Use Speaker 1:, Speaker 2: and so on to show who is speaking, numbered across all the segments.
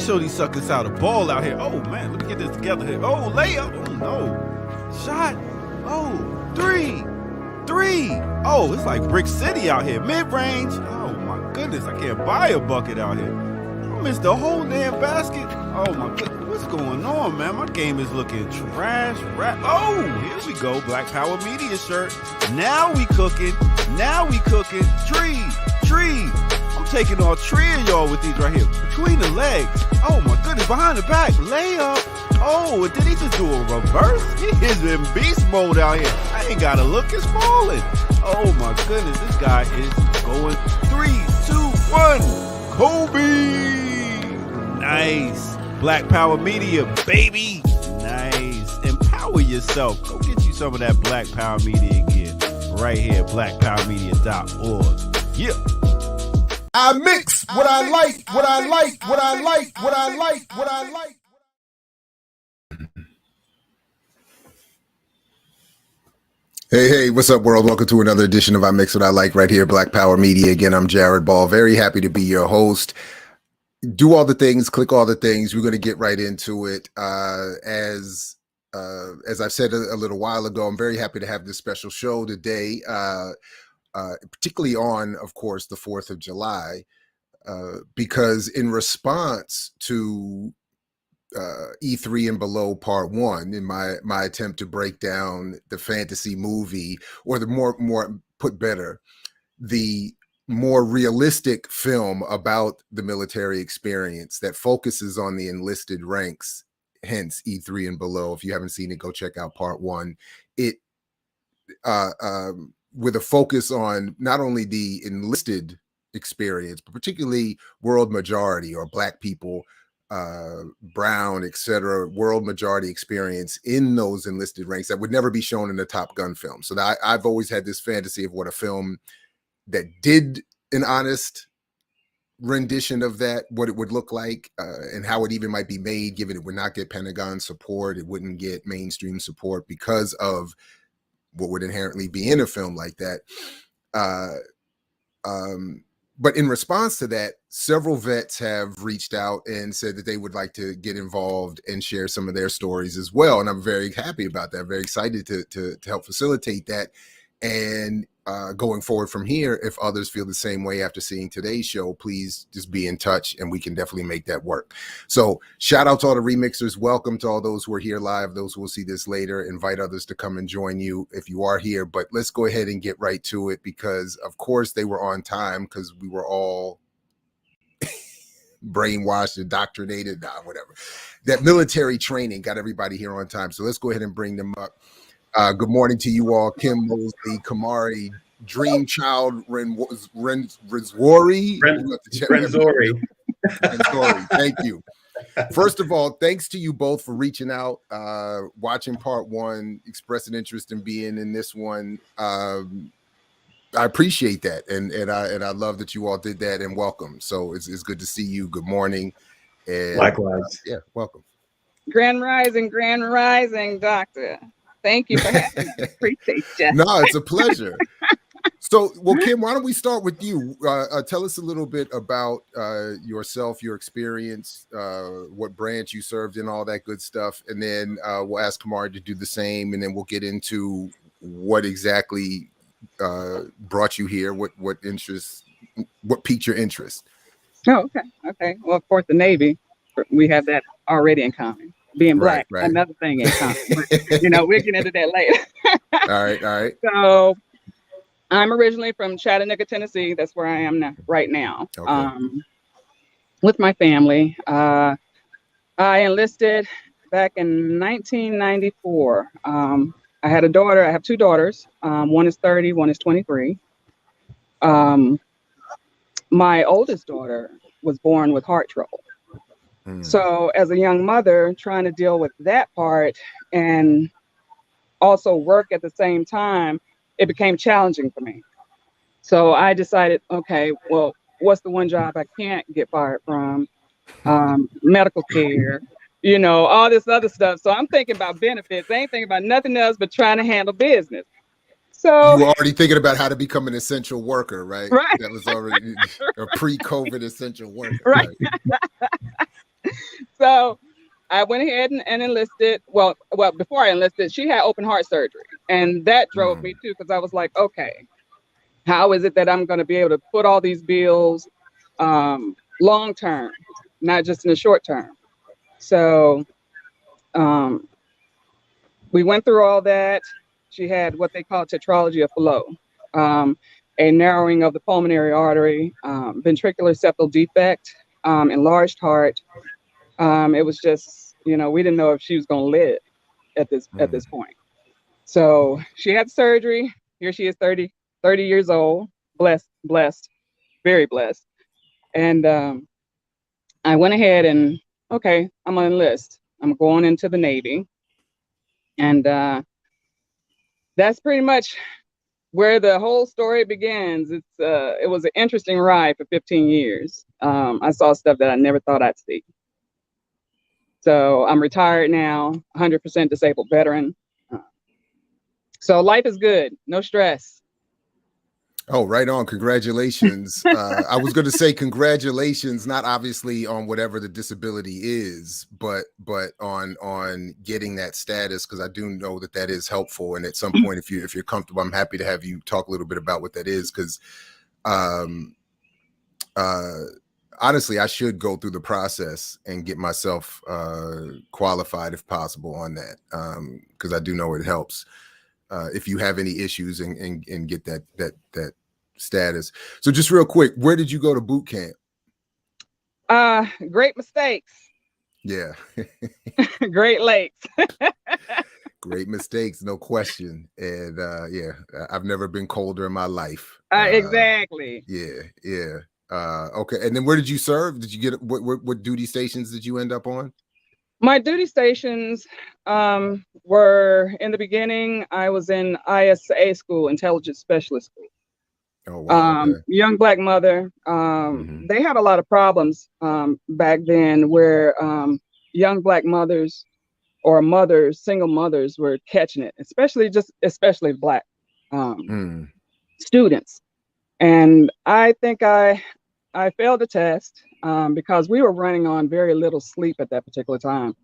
Speaker 1: show these suckers how to ball out here. Oh, man, let me get this together here. Oh, layup. Oh, no. Shot. Oh, three. Oh, it's like Brick City out here. Mid-range. Oh, my goodness. I can't buy a bucket out here. I missed the whole damn basket. Oh, my goodness. What's going on, man? My game is looking trash. Oh, here we go. Black Power Media shirt. Now we cooking. Tree. I'm taking all three of y'all with these right here. Between the legs. Oh, my goodness. Behind the back. Layup. Oh, did he just do a reverse? He is in beast mode out here. I ain't got to look. It's falling. Oh, my goodness. This guy is going 3, 2, 1. Kobe. Nice. Black Power Media, baby. Nice. Empower yourself. Go get you some of that Black Power Media again. Right here, blackpowermedia.org. Yeah.
Speaker 2: I mix what I like. Hey, what's up, world? Welcome to another edition of I Mix What I Like right here, Black Power Media. Again, I'm Jared Ball. Very happy to be your host. Do all the things, click all the things. We're going to get right into it. As I've said a little while ago, I'm very happy to have this special show today, particularly on, of course, the 4th of July, because in response to E3 and Below Part 1, in my attempt to break down the fantasy movie, or the more put better, the more realistic film about the military experience that focuses on the enlisted ranks, hence E3 and Below. If you haven't seen it, go check out Part 1. It with a focus on not only the enlisted experience, but particularly world majority or Black people, brown, etc., world majority experience in those enlisted ranks that would never be shown in a Top Gun film. So I've always had this fantasy of what a film that did an honest rendition of that, what it would look like, and how it even might be made, given it would not get Pentagon support, it wouldn't get mainstream support because of what would inherently be in a film like that. But in response to that, several vets have reached out and said that they would like to get involved and share some of their stories as well. And I'm very happy about that. I'm very excited to help facilitate that. And going forward from here, if others feel the same way after seeing today's show, please just be in touch and we can definitely make that work. So shout out to all the remixers. Welcome to all those who are here live, those who will see this later. Invite others to come and join you if you are here. But let's go ahead and get right to it, because of course they were on time, because we were all brainwashed, indoctrinated, whatever. That military training got everybody here on time. So let's go ahead and bring them up. Good morning to you all. Kim Mosley, Kamari, Dream Child, Renzori. Thank you. First of all, thanks to you both for reaching out, watching Part 1, expressing interest in being in this one. I appreciate that, and I love that you all did that, and welcome. So it's good to see you. Good morning. And,
Speaker 3: likewise.
Speaker 2: Yeah, welcome.
Speaker 4: Grand rising, Doctor. Thank you for having me. Appreciate you.
Speaker 2: No, it's a pleasure. So, well, Kim, why don't we start with you? Tell us a little bit about yourself, your experience, what branch you served in, all that good stuff. And then we'll ask Kamari to do the same. And then we'll get into what exactly brought you here, what piqued your interest.
Speaker 4: Oh, okay. Well, of course, the Navy, we have that already in common. Being Black, right. Another thing in common. But, we'll get into that later.
Speaker 2: All right.
Speaker 4: So I'm originally from Chattanooga, Tennessee. That's where I am right now. Okay. With my family. I enlisted back in 1994. I had a daughter. I have two daughters. One is 30, one is 23. My oldest daughter was born with heart trouble. So as a young mother, trying to deal with that part and also work at the same time, it became challenging for me. So I decided, okay, well, what's the one job I can't get fired from? Medical care, all this other stuff. So I'm thinking about benefits. I ain't thinking about nothing else but trying to handle business. So
Speaker 2: you were already thinking about how to become an essential worker, right?
Speaker 4: Right.
Speaker 2: That was already a pre-COVID essential worker.
Speaker 4: Right. So I went ahead and enlisted. Well, before I enlisted, she had open heart surgery, and that drove me too, because I was like, okay, how is it that I'm going to be able to put all these bills long term, not just in the short term? So we went through all that. She had what they call tetralogy of Fallot, a narrowing of the pulmonary artery, ventricular septal defect, enlarged heart. It was just, we didn't know if she was going to live at this point. So she had surgery. Here she is, 30 years old, blessed, very blessed. And I went ahead and, okay, I'm going to enlist. I'm going into the Navy. And that's pretty much where the whole story begins. It was an interesting ride for 15 years. I saw stuff that I never thought I'd see. So I'm retired now, 100% disabled veteran. So life is good, no stress.
Speaker 2: Oh, right on. Congratulations. I was going to say congratulations, not obviously on whatever the disability is, but on getting that status, because I do know that is helpful. And at some point, if you're comfortable, I'm happy to have you talk a little bit about what that is, because honestly, I should go through the process and get myself qualified if possible on that, because I do know it helps if you have any issues and get that status. So just real quick, where did you go to boot camp?
Speaker 4: Great Mistakes.
Speaker 2: Yeah.
Speaker 4: Great Lakes.
Speaker 2: Great Mistakes, no question. And yeah, I've never been colder in my life.
Speaker 4: Exactly.
Speaker 2: Yeah. Okay. And then where did you serve? Did you get what duty stations did you end up on?
Speaker 4: My duty stations were, in the beginning, I was in ISA school, Intelligence Specialist School.
Speaker 2: Oh, wow. Okay.
Speaker 4: Young Black mother. They had a lot of problems back then where young Black mothers or single mothers were catching it, especially Black students. And I think I failed the test because we were running on very little sleep at that particular time,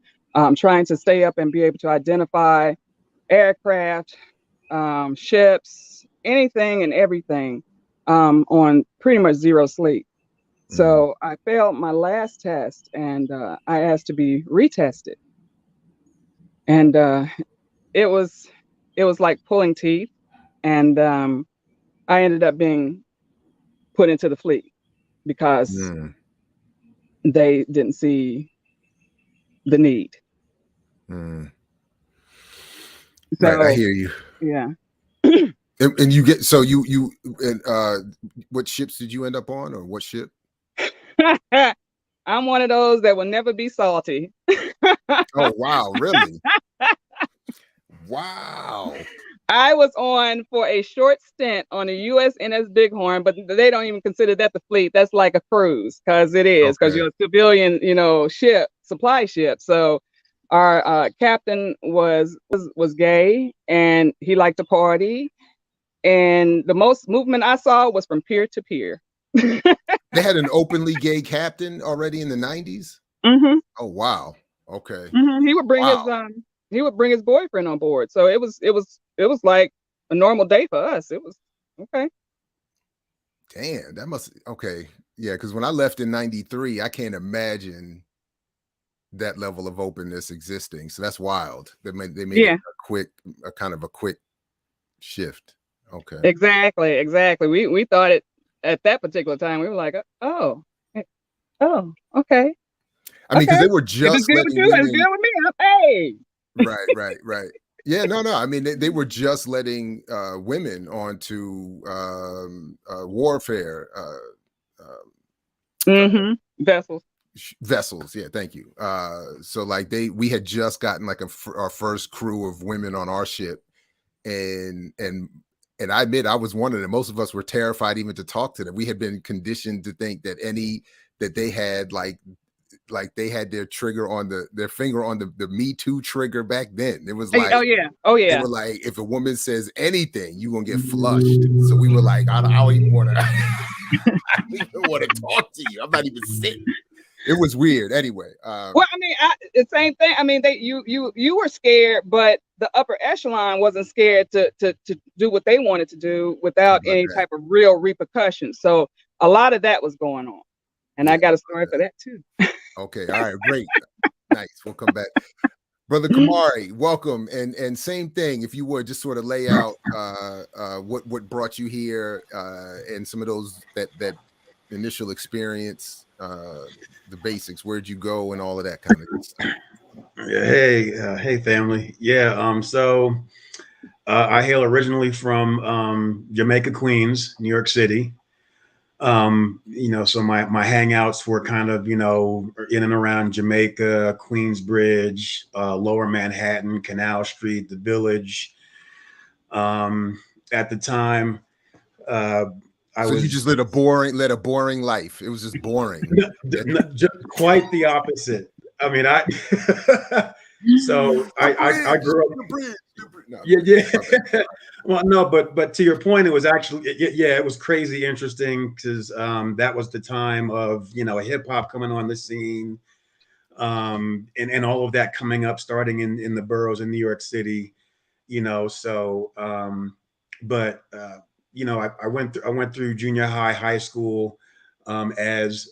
Speaker 4: trying to stay up and be able to identify aircraft, ships, anything and everything on pretty much zero sleep. So I failed my last test, and I asked to be retested. And it was like pulling teeth, and I ended up being put into the fleet because they didn't see the need.
Speaker 2: So,
Speaker 4: right,
Speaker 2: I hear you.
Speaker 4: Yeah.
Speaker 2: And you get, so you what ships did you end up on, or what ship?
Speaker 4: I'm one of those that will never be salty.
Speaker 2: Oh, wow. Really? Wow.
Speaker 4: I was on for a short stint on the USNS Bighorn, but they don't even consider that the fleet. That's like a cruise, because it is, because you're a civilian, ship, supply ship. So our captain was gay, and he liked to party. And the most movement I saw was from pier to pier.
Speaker 2: They had an openly gay captain already in the 90s? Oh, wow. Okay.
Speaker 4: He would bring his boyfriend on board. So it was like a normal day for us. It was okay.
Speaker 2: Damn, that must, okay. Yeah, because when I left in 93, I can't imagine that level of openness existing. So that's wild. They made it a kind of a quick shift. Okay.
Speaker 4: Exactly. We thought it at that particular time. We were like, oh, okay.
Speaker 2: I mean, because they were just letting women.
Speaker 4: It's good with me. Hey.
Speaker 2: Right. Yeah, no. I mean, they were just letting women onto warfare vessels. Yeah, thank you. So like we had just gotten like our first crew of women on our ship, and I admit I was one of them. Most of us were terrified even to talk to them. We had been conditioned to think that they had like they had their finger on the Me Too trigger back then. It was like, oh yeah. They were like, if a woman says anything, you're gonna get flushed. So we were like, I don't even want to. I don't even want to talk to you. I'm not even sitting. It was weird. Anyway.
Speaker 4: Well, I mean, the same thing. I mean, you were scared, but the upper echelon wasn't scared to do what they wanted to do without any type of real repercussions. So a lot of that was going on, and I got a story for that too.
Speaker 2: Okay, all right, great, nice. We'll come back. Brother Kamari, welcome, and same thing. If you would just sort of lay out what brought you here, and some of those that initial experience, the basics. Where'd you go, and all of that kind of stuff.
Speaker 3: Hey, family. Yeah. So I hail originally from Jamaica, Queens, New York City. So my hangouts were kind of, in and around Jamaica, Queensbridge, Lower Manhattan, Canal Street, the Village. At the time,
Speaker 2: you just led a boring life. It was just boring.
Speaker 3: Just quite the opposite. I mean, I grew up. No. Yeah. Well, no, but to your point, it was actually, it was crazy interesting because that was the time of, hip hop coming on the scene, and all of that coming up, starting in the boroughs in New York City, So, I went through junior high school, as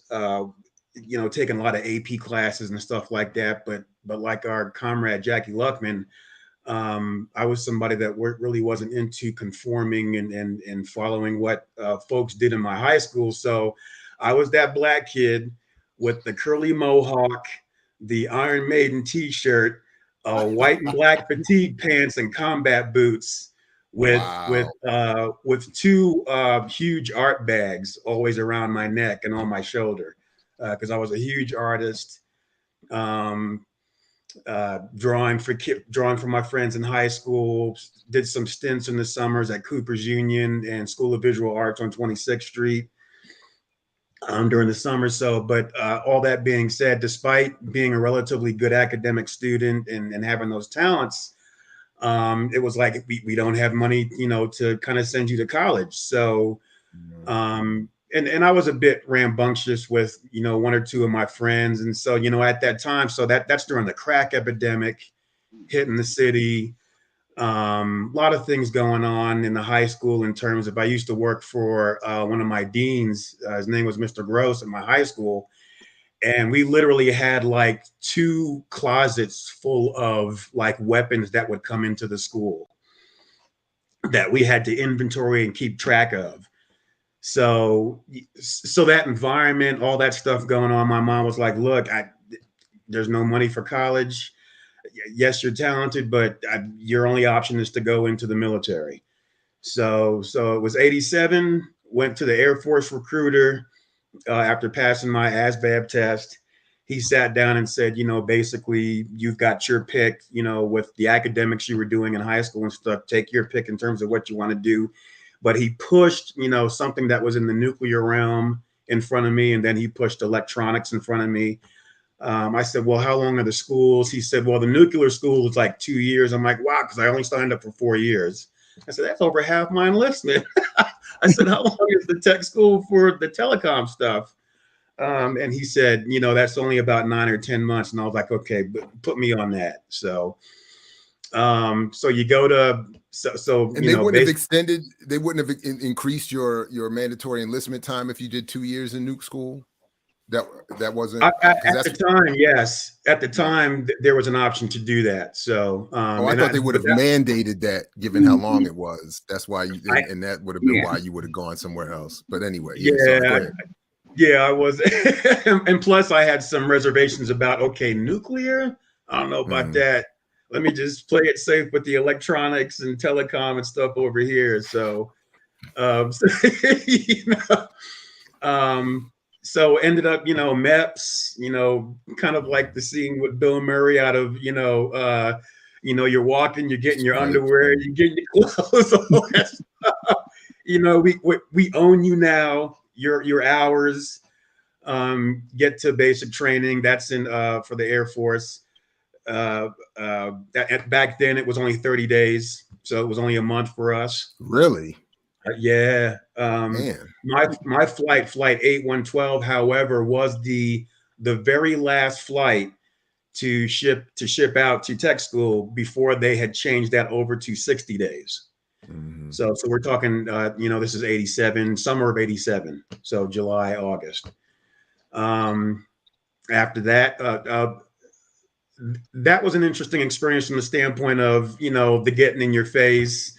Speaker 3: taking a lot of AP classes and stuff like that. But like our comrade Jackie Luckman, I was somebody that really wasn't into conforming and following what folks did in my high school. So I was that black kid with the curly mohawk, the Iron Maiden T-shirt, white and black fatigue pants, and combat boots with two huge art bags always around my neck and on my shoulder, because I was a huge artist. Drawing for my friends in high school, did some stints in the summers at Cooper's Union and School of Visual Arts on 26th Street during the summer. So, but all that being said, despite being a relatively good academic student and having those talents, it was like, we don't have money, to kind of send you to college. So, and I was a bit rambunctious with, one or two of my friends. And so, at that time, so that's during the crack epidemic hitting the city. A lot of things going on in the high school in terms of, I used to work for one of my deans. His name was Mr. Gross in my high school. And we literally had like 2 closets full of like weapons that would come into the school that we had to inventory and keep track of. So that environment, all that stuff going on, my mom was like, look, there's no money for college. Yes, you're talented, but your only option is to go into the military. So it was 87, went to the Air Force recruiter after passing my ASVAB test. He sat down and said, basically, you've got your pick, with the academics you were doing in high school and stuff, take your pick in terms of what you want to do. But he pushed, something that was in the nuclear realm in front of me. And then he pushed electronics in front of me. I said, well, how long are the schools? He said, well, the nuclear school is like 2 years. I'm like, wow, because I only signed up for 4 years. I said, that's over half my enlistment. I said, how long is the tech school for the telecom stuff? And he said, that's only about 9 or 10 months. And I was like, okay, but put me on that. So you go to, and
Speaker 2: they wouldn't have extended, they wouldn't have increased your mandatory enlistment time if you did 2 years in nuke school. That wasn't
Speaker 3: at the time. Yes, at the time there was an option to do that. So
Speaker 2: I thought they would have mandated that, given how long it was. That's why and that would have been why you would have gone somewhere else. But anyway,
Speaker 3: I was, and plus I had some reservations about nuclear. I don't know about that. Let me just play it safe with the electronics and telecom and stuff over here. So, so ended up, MEPS, kind of like the scene with Bill Murray out of, you're walking, you're getting your underwear, you're getting your clothes, all that stuff. We own you now. Your hours, get to basic training. That's in for the Air Force. Back then it was only 30 days, so it was only a month for us.
Speaker 2: Really?
Speaker 3: Yeah. My flight 8112, however, was the the very last flight to ship out to tech school before they had changed that over to 60 days.
Speaker 2: Mm-hmm.
Speaker 3: So we're talking, this is 87, summer of 87. So July, August. After that, that was an interesting experience from the standpoint of, the getting in your face.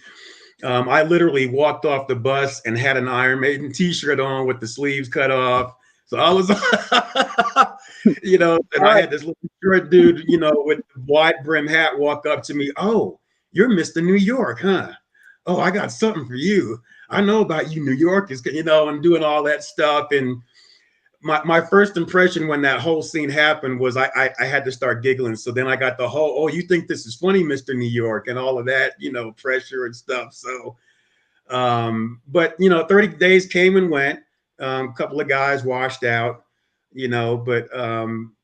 Speaker 3: I literally walked off the bus and had an Iron Maiden t-shirt on with the sleeves cut off. So I was, and I had this little short dude, with wide brim hat walk up to me. Oh, you're Mr. New York, huh? Oh, I got something for you. I know about you New Yorkers, and doing all that stuff. And my first impression when that whole scene happened was I had to start giggling. So then I got the whole, oh, you think this is funny, Mr. New York, and all of that, pressure and stuff. So, but 30 days came and went. A couple of guys washed out, but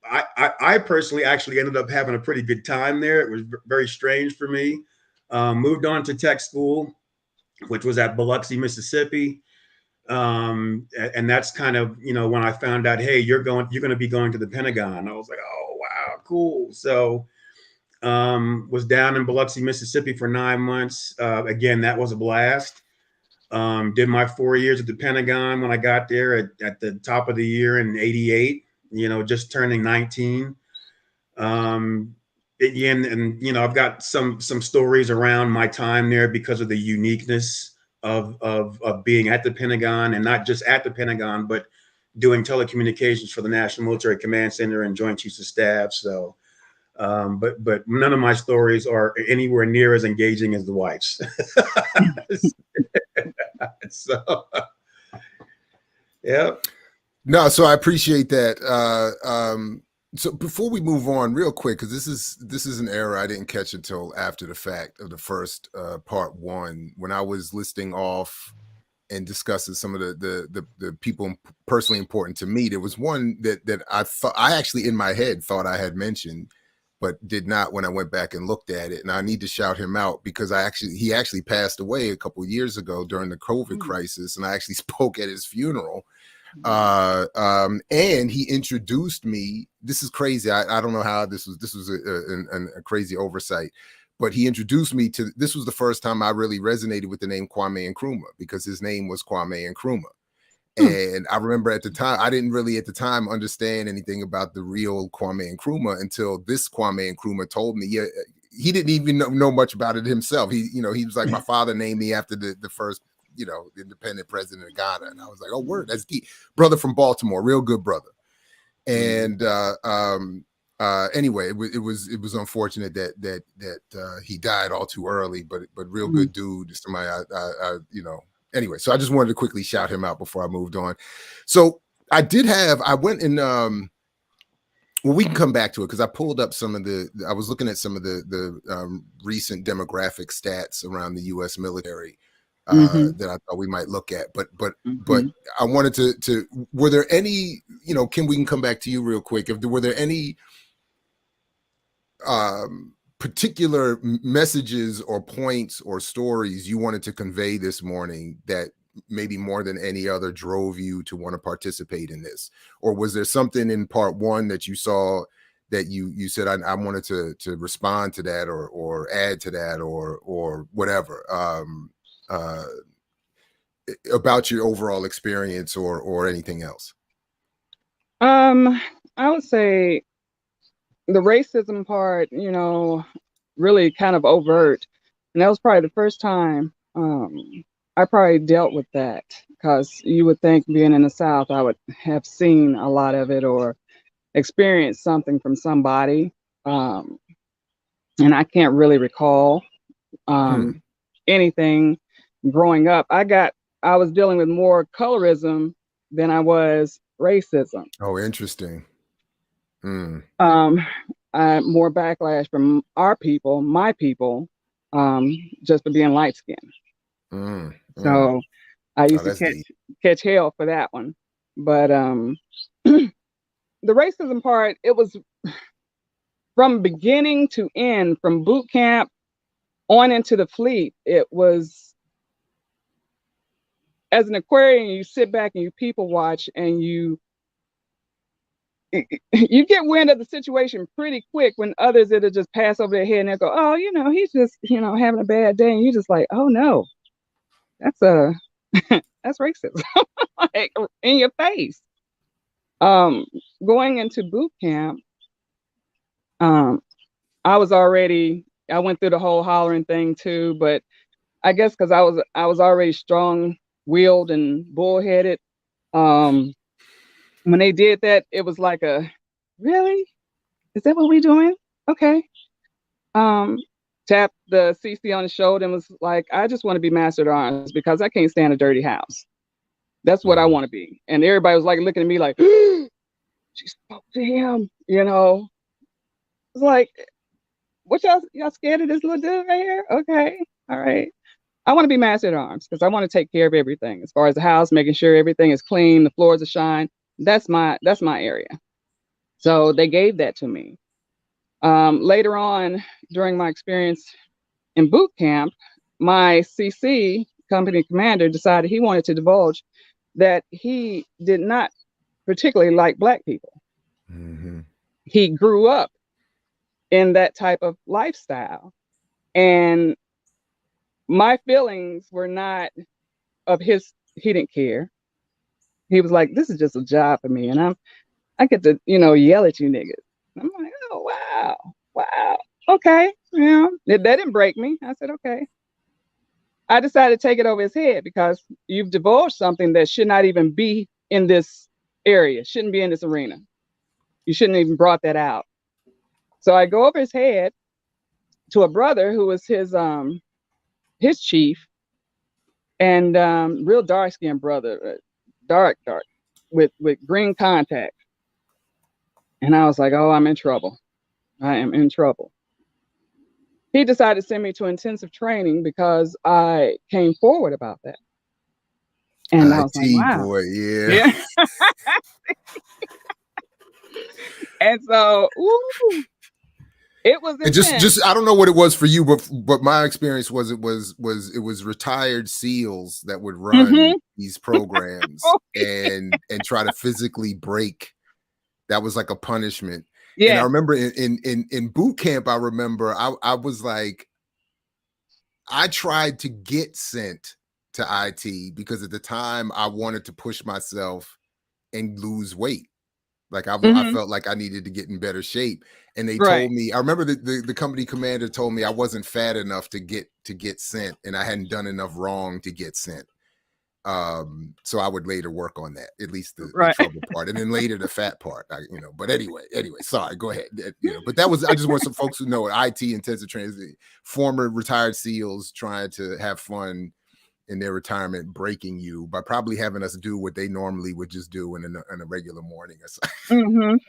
Speaker 3: I personally actually ended up having a pretty good time there. It was very strange for me. Moved on to tech school, which was at Biloxi, Mississippi. And that's kind of, when I found out, hey, you're going to be going to the Pentagon. I was like, oh, wow, cool. So was down in Biloxi, Mississippi for 9 months. Again, that was a blast. Did my 4 years at the Pentagon when I got there at the top of the year in 88, just turning 19. Again, and I've got some stories around my time there because of the uniqueness of being at the Pentagon, and not just at the Pentagon, but doing telecommunications for the National Military Command Center and Joint Chiefs of Staff. So, but none of my stories are anywhere near as engaging as the wife's. So, yeah.
Speaker 2: No, so I appreciate that. So before we move on, real quick, because this is an error I didn't catch until after the fact of the first part one, when I was listing off and discussing some of the people personally important to me. There was one that I thought I actually in my head thought I had mentioned, but did not when I went back and looked at it. And I need to shout him out because he actually passed away a couple of years ago during the COVID crisis, and I actually spoke at his funeral. And he introduced me. This is crazy. I don't know how this was a crazy oversight, but he introduced me to, this was the first time I really resonated with the name Kwame Nkrumah, because his name was Kwame Nkrumah. And I remember at the time, I didn't really at the time understand anything about the real Kwame Nkrumah until this Kwame Nkrumah told me. Yeah, he didn't even know much about it himself. He was like, my father named me after the first, independent president of Ghana. And I was like, oh, word, that's deep. Brother from Baltimore, real good brother. And anyway, it was unfortunate that he died all too early, but real good dude. Somebody anyway, so I just wanted to quickly shout him out before I moved on. So I went and well, we can come back to it because I pulled up I was looking at some of the recent demographic stats around the U.S. military that I thought we might look at. But I wanted to were there any, we can come back to you real quick. Were there any particular messages or points or stories you wanted to convey this morning that maybe more than any other drove you to want to participate in this? Or was there something in part one that you saw that you said, I wanted to respond to that or add to that or whatever about your overall experience or anything else?
Speaker 4: I would say the racism part, really kind of overt. And that was probably the first time I probably dealt with that, because you would think being in the South, I would have seen a lot of it or experienced something from somebody. And I can't really recall anything growing up. I was dealing with more colorism than I was racism.
Speaker 2: Oh, interesting.
Speaker 4: More backlash from our people, my people, just for being light skinned. So I used to catch hell for that one. But the racism part, it was from beginning to end, from boot camp on into the fleet. It was, as an Aquarian, you sit back and you people watch and you you get wind of the situation pretty quick when others it'll just pass over their head and they'll go, oh, he's just, having a bad day. And you're just like, oh no, that's that's racism. Like in your face. Going into boot camp, I went through the whole hollering thing too, but I guess because I was already strong-willed and bullheaded. When they did that, it was like really? Is that what we're doing? Okay. Tapped the CC on the shoulder and was like, I just want to be master at arms because I can't stand a dirty house. That's what I want to be. And everybody was like looking at me like, she spoke to him, It's like, what y'all scared of this little dude right here? Okay. All right. I want to be master at arms because I want to take care of everything as far as the house, making sure everything is clean, the floors are shine. That's my area. So they gave that to me. Later on, during my experience in boot camp, my CC, company commander, decided he wanted to divulge that he did not particularly like Black people. Mm-hmm. He grew up in that type of lifestyle. And my feelings were not of his, he didn't care. He was like, this is just a job for me. And I get to, yell at you niggas. I'm like, oh, wow. Okay. That didn't break me. I said, okay. I decided to take it over his head because you've divulged something that should not even be in this area, shouldn't be in this arena. You shouldn't even brought that out. So I go over his head to a brother who was his chief, and real dark-skinned brother, dark, with green contacts. And I was like, oh, I'm in trouble. I am in trouble. He decided to send me to intensive training because I came forward about that. And I was like, wow.
Speaker 2: Boy, yeah.
Speaker 4: And so, it was intense.
Speaker 2: Just I don't know what it was for you, but my experience was it was retired SEALs that would run these programs and try to physically break. That was like a punishment. Yeah. And I remember in boot camp, I remember I was like, I tried to get sent to IT because at the time I wanted to push myself and lose weight. Like I felt like I needed to get in better shape. And they told me, I remember the company commander told me I wasn't fat enough to get sent and I hadn't done enough wrong to get sent. So I would later work on that, at least the trouble part, and then later the fat part, but anyway, sorry, go ahead. But that was, I just want some folks who know IT intensive training, former retired SEALs trying to have fun in their retirement, breaking you by probably having us do what they normally would just do in a regular morning or something.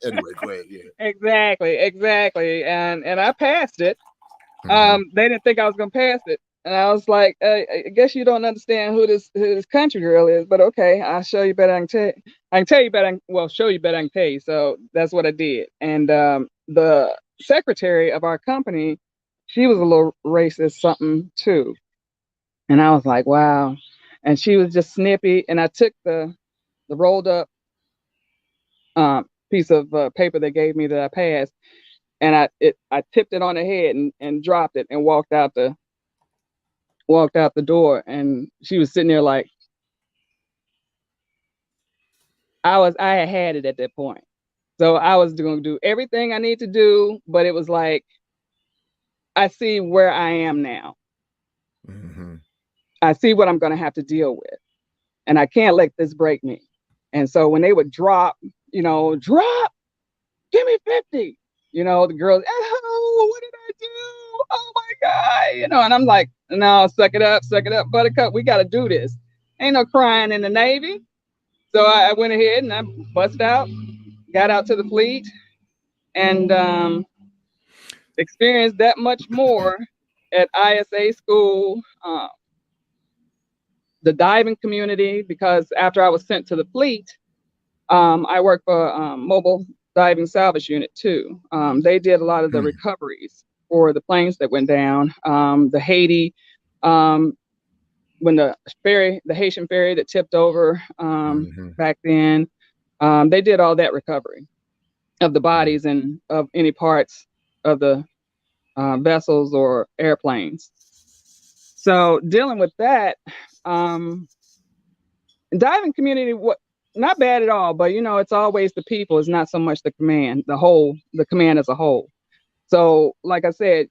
Speaker 2: Anyway, go ahead. Yeah.
Speaker 4: Exactly. And I passed it. They didn't think I was going to pass it. And I was like, I guess you don't understand who this country girl is, but okay, I'll show you better. I can tell you better. Show you better. I can tell you. So that's what I did. And the secretary of our company, she was a little racist something too. And I was like, wow. And she was just snippy. And I took the rolled up piece of paper they gave me that I passed, and I tipped it on her head and dropped it and walked out the door. And she was sitting there like, I had it at that point. So I was going to do everything I need to do, but it was like, I see where I am now. I see what I'm going to have to deal with, and I can't let this break me. And so when they would drop, give me 50, the girls, oh, what did I do? Oh my God, and I'm like, no, suck it up, buttercup. We got to do this. Ain't no crying in the Navy. So I went ahead and I busted out, got out to the fleet, and experienced that much more at ISA school, the diving community, because after I was sent to the fleet, I worked for mobile diving salvage unit too. They did a lot of the recoveries for the planes that went down. The Haiti, when the Haitian ferry that tipped over back then, They did all that recovery of the bodies and of any parts of the vessels or airplanes. So dealing with that, diving community, not bad at all, but it's always the people. It's not so much the command, the command as a whole. So like I said,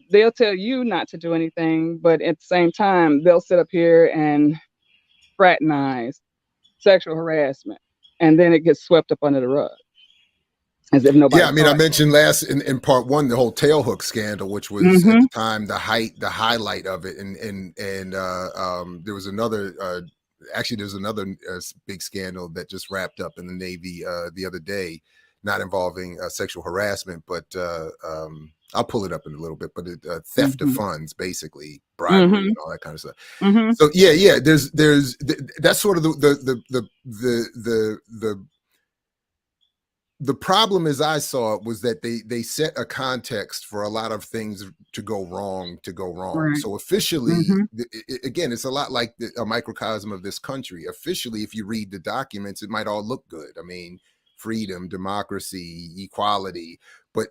Speaker 4: they'll tell you not to do anything, but at the same time, they'll sit up here and fraternize, sexual harassment, and then it gets swept up under the rug as if nobody.
Speaker 2: Yeah, I mean, I mentioned last in part one the whole tailhook scandal, which was at the time the highlight of it, and there was another. Actually, there's another big scandal that just wrapped up in the Navy the other day, not involving sexual harassment, but I'll pull it up in a little bit. But theft of funds, basically bribery and all that kind of stuff. So yeah, there's that's sort of the problem, as I saw it, was that they set a context for a lot of things to go wrong. Right. So officially, again, it's a lot like a microcosm of this country. Officially, if you read the documents, it might all look good. I mean, freedom, democracy, equality, but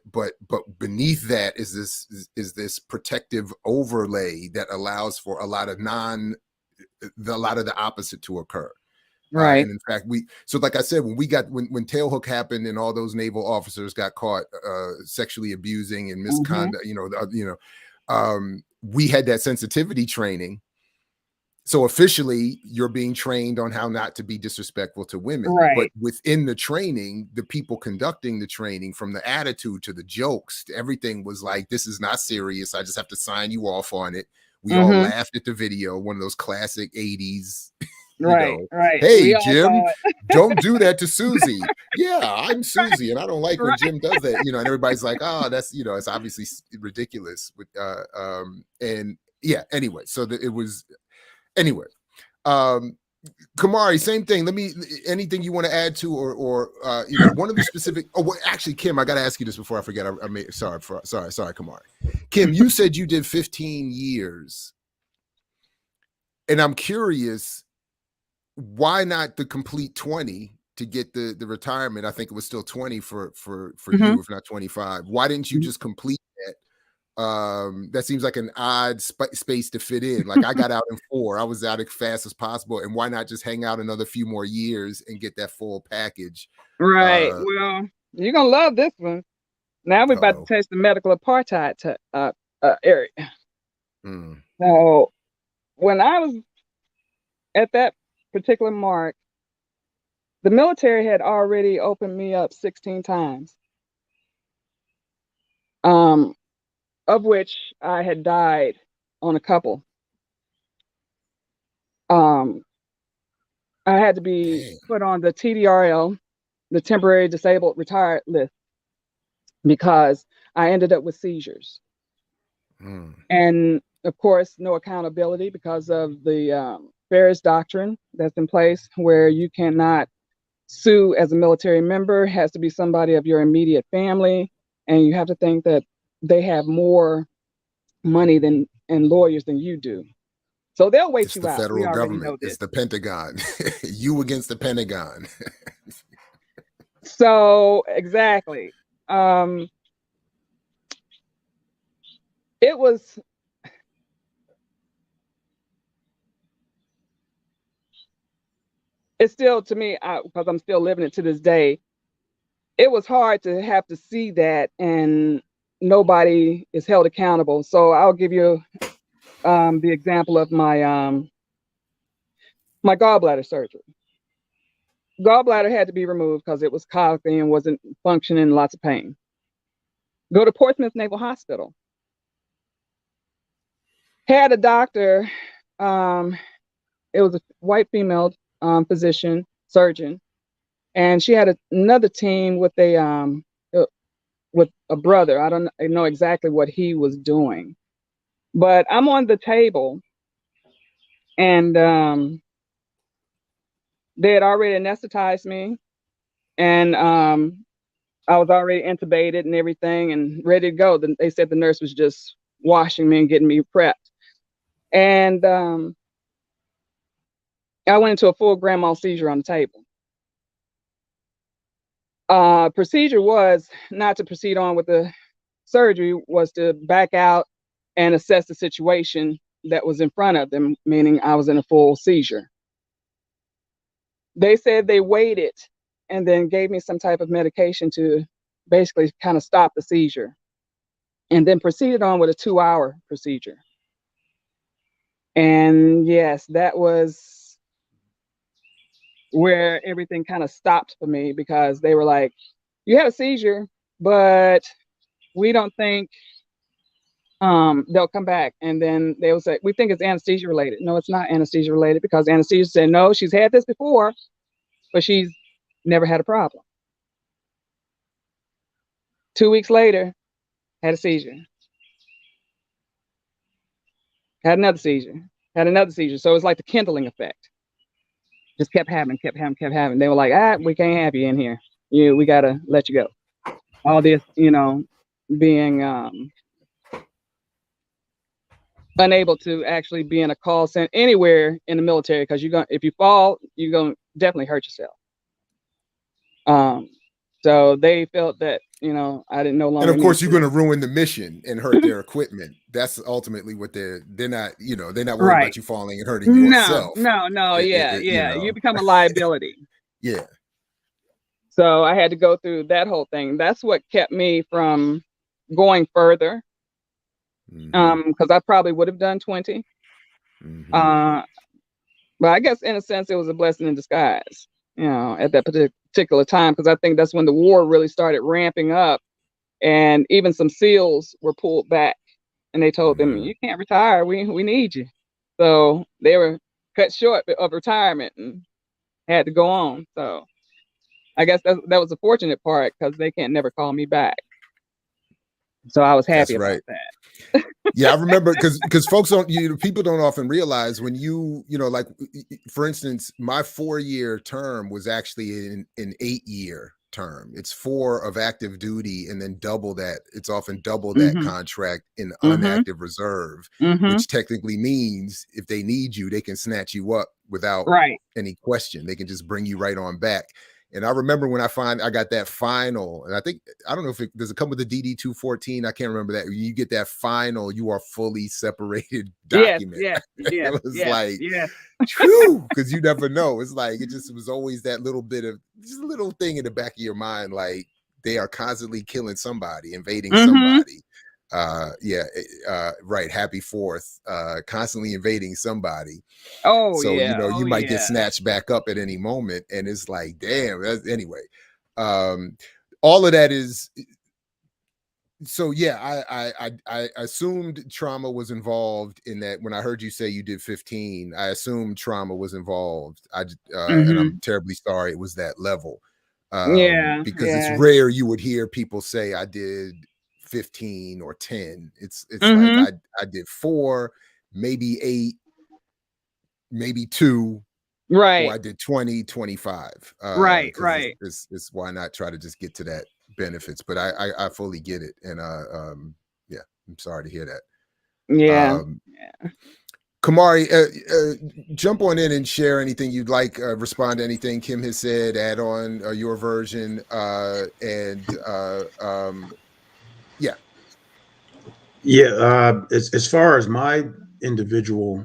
Speaker 2: beneath that is this protective overlay that allows for a lot of the opposite to occur.
Speaker 4: Right.
Speaker 2: And in fact, so like I said, when tailhook happened and all those naval officers got caught sexually abusing and misconduct, we had that sensitivity training. So officially, you're being trained on how not to be disrespectful to women.
Speaker 4: Right.
Speaker 2: But within the training, the people conducting the training, from the attitude to the jokes, everything was like, this is not serious. I just have to sign you off on it. We all laughed at the video, one of those classic 80s.
Speaker 4: Right.
Speaker 2: Hey, Jim, don't do that to Susie. Yeah, I'm Susie, and I don't like when Jim does that. And everybody's like, oh, that's, it's obviously ridiculous. And yeah, anyway, so it was, anyway. Kamari, same thing. Anything you want to add to, or one of the specific, actually, Kim, I got to ask you this before I forget. Sorry, Kamari. Kim, you said you did 15 years, and I'm curious, why not the complete 20 to get the retirement? I think it was still 20 for you, if not 25. Why didn't you just complete that? That seems like an odd space to fit in. Like, I got out in 4. I was out as fast as possible. And why not just hang out another few more years and get that full package?
Speaker 4: Right. Well, you're going to love this one. Now we're about to touch the medical apartheid area. So when I was at that particular mark, the military had already opened me up 16 times, of which I had died on a couple. I had to be put on the TDRL, the temporary disabled retired list, because I ended up with seizures. And of course, no accountability because of the Ferris doctrine that's in place, where you cannot sue as a military member. It has to be somebody of your immediate family, and you have to think that they have more money and lawyers than you do. So they'll wait you out.
Speaker 2: It's the federal government. It's the Pentagon. You against the Pentagon.
Speaker 4: So exactly. It was. It's still, to me, because I'm still living it to this day, it was hard to have to see that and nobody is held accountable. So I'll give you the example of my my gallbladder surgery. Gallbladder had to be removed because it was colicky and wasn't functioning, lots of pain. Go to Portsmouth Naval Hospital. Had a doctor, it was a white female physician, surgeon, and she had another team with a brother. I don't know exactly what he was doing, but I'm on the table, and they had already anesthetized me, and I was already intubated and everything and ready to go. Then they said the nurse was just washing me and getting me prepped, and I went into a full grand mal seizure on the table. Procedure was not to proceed on with the surgery, was to back out and assess the situation that was in front of them, meaning I was in a full seizure. They said they waited and then gave me some type of medication to basically kind of stop the seizure, and then proceeded on with a 2-hour procedure. And yes, that was where everything kind of stopped for me, because they were like, you had a seizure, but we don't think they'll come back. And then they will say, we think it's anesthesia related. No, it's not anesthesia related, because anesthesia said, no, she's had this before, but she's never had a problem. 2 weeks later, had a seizure. Had another seizure. Had another seizure. So it's like the kindling effect. Just kept happening. They were like, we can't have you in here. We got to let you go. All this, being unable to actually be in a call center anywhere in the military, because if you fall, you're going to definitely hurt yourself. So they felt that, I didn't no longer.
Speaker 2: And of course, you're going to ruin the mission and hurt their equipment. That's ultimately what they're not, they're not worried about you falling and hurting yourself.
Speaker 4: No. You become a liability.
Speaker 2: Yeah.
Speaker 4: So I had to go through that whole thing. That's what kept me from going further. Because I probably would have done 20. But I guess in a sense, it was a blessing in disguise, at that particular time, because I think that's when the war really started ramping up, and even some SEALs were pulled back, and they told them, you can't retire, we need you. So they were cut short of retirement and had to go on. So I guess that was the fortunate part, because they can't never call me back. So I was happy about that.
Speaker 2: Yeah, I remember, because folks people don't often realize when like, for instance, my 4-year term was actually an 8-year term. It's 4 of active duty, and then double that. It's often double that contract in unactive reserve, which technically means if they need you, they can snatch you up without any question. They can just bring you right on back. And I remember when I got that final, and I don't know if does it come with the DD-214? I can't remember that. You get that final, you are fully separated document.
Speaker 4: Yes.
Speaker 2: It was true, because you never know. It's like, it just was always that little bit of, just a little thing in the back of your mind, like they are constantly killing somebody, invading somebody. Happy 4th, constantly invading somebody. You might get snatched back up at any moment, and it's like, damn. Anyway, all of that is. So yeah, I assumed trauma was involved in that. When I heard you say you did 15, I assumed trauma was involved. And I'm terribly sorry it was that level. Because it's rare you would hear people say I did 15 or 10. It's like I did 4, maybe 8, maybe 2, or I did 20, 25. It's why not try to just get to that benefits, but I fully get it. And I'm sorry to hear that. Kamari, jump on in and share anything you'd like, respond to anything Kim has said, add on your version,
Speaker 3: as far as my individual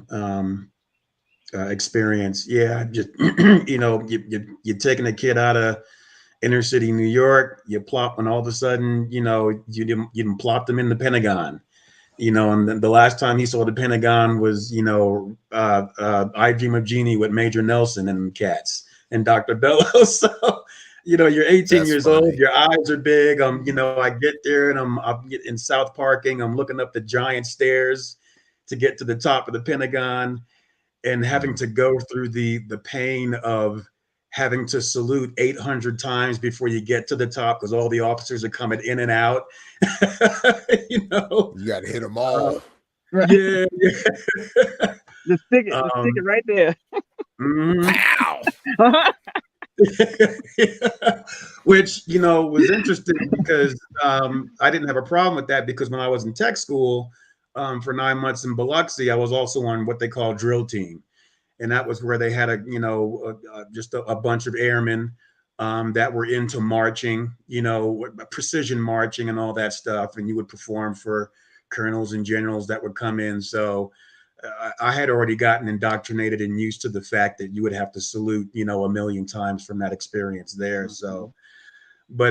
Speaker 3: experience, just you're taking a kid out of inner city New York, you plop, and all of a sudden you didn't plop them in the Pentagon, and then the last time he saw the Pentagon was I Dream of Jeannie with Major Nelson and cats and Dr. Bellows. So you're 18 years old, your eyes are big. I get there and I'm in South Parking. I'm looking up the giant stairs to get to the top of the Pentagon, and having to go through the pain of having to salute 800 times before you get to the top, because all the officers are coming in and out.
Speaker 2: You got to hit them all.
Speaker 4: The stick it right there.
Speaker 2: Wow.
Speaker 3: Which was interesting, because I didn't have a problem with that, because when I was in tech school for 9 months in Biloxi, I was also on what they call drill team, and that was where they had just a bunch of airmen that were into marching, precision marching and all that stuff. And you would perform for colonels and generals that would come in. So I had already gotten indoctrinated and used to the fact that you would have to salute, a million times from that experience there. So, but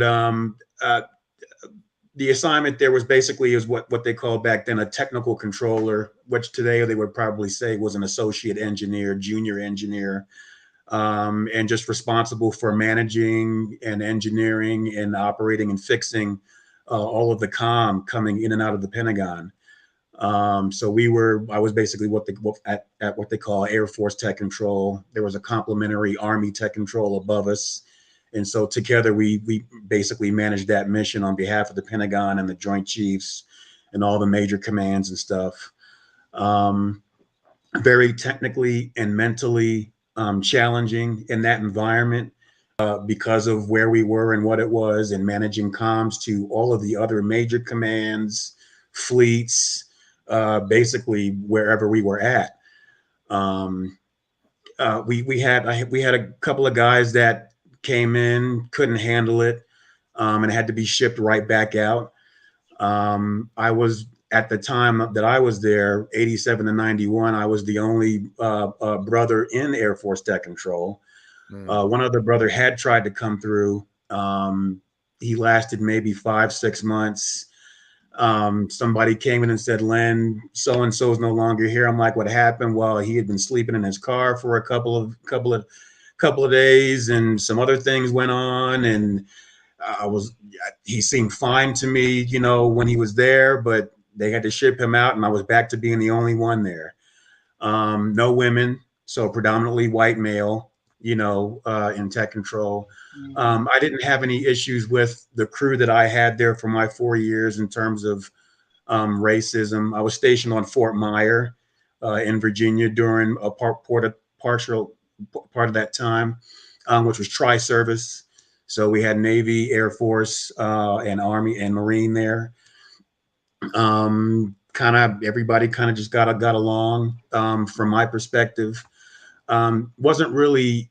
Speaker 3: the assignment there was basically is what they called back then a technical controller, which today they would probably say was an associate engineer, junior engineer, and just responsible for managing and engineering and operating and fixing all of the comm coming in and out of the Pentagon. So I was basically at what they call Air Force Tech Control. There was a complementary Army Tech Control above us. And so together we basically managed that mission on behalf of the Pentagon and the Joint Chiefs and all the major commands and stuff. Very technically and mentally challenging in that environment because of where we were and what it was, and managing comms to all of the other major commands, fleets, basically wherever we were at. We had a couple of guys that came in, couldn't handle it, and had to be shipped right back out. I was, at the time that I was there, 87 to 91, I was the only brother in Air Force Tech Control. One other brother had tried to come through. He lasted maybe 5-6 months. Somebody came in and said, "Len, so-and-so is no longer here." I'm like, "What happened?" Well, he had been sleeping in his car for a couple of days, and some other things went on, and he seemed fine to me, when he was there, but they had to ship him out, and I was back to being the only one there. No women, so predominantly white male, in tech control. I didn't have any issues with the crew that I had there for my 4 years in terms of racism. I was stationed on Fort Myer in Virginia during a partial part of that time, which was tri-service. So we had Navy, Air Force, and Army and Marine there. Everybody just got along from my perspective. Wasn't really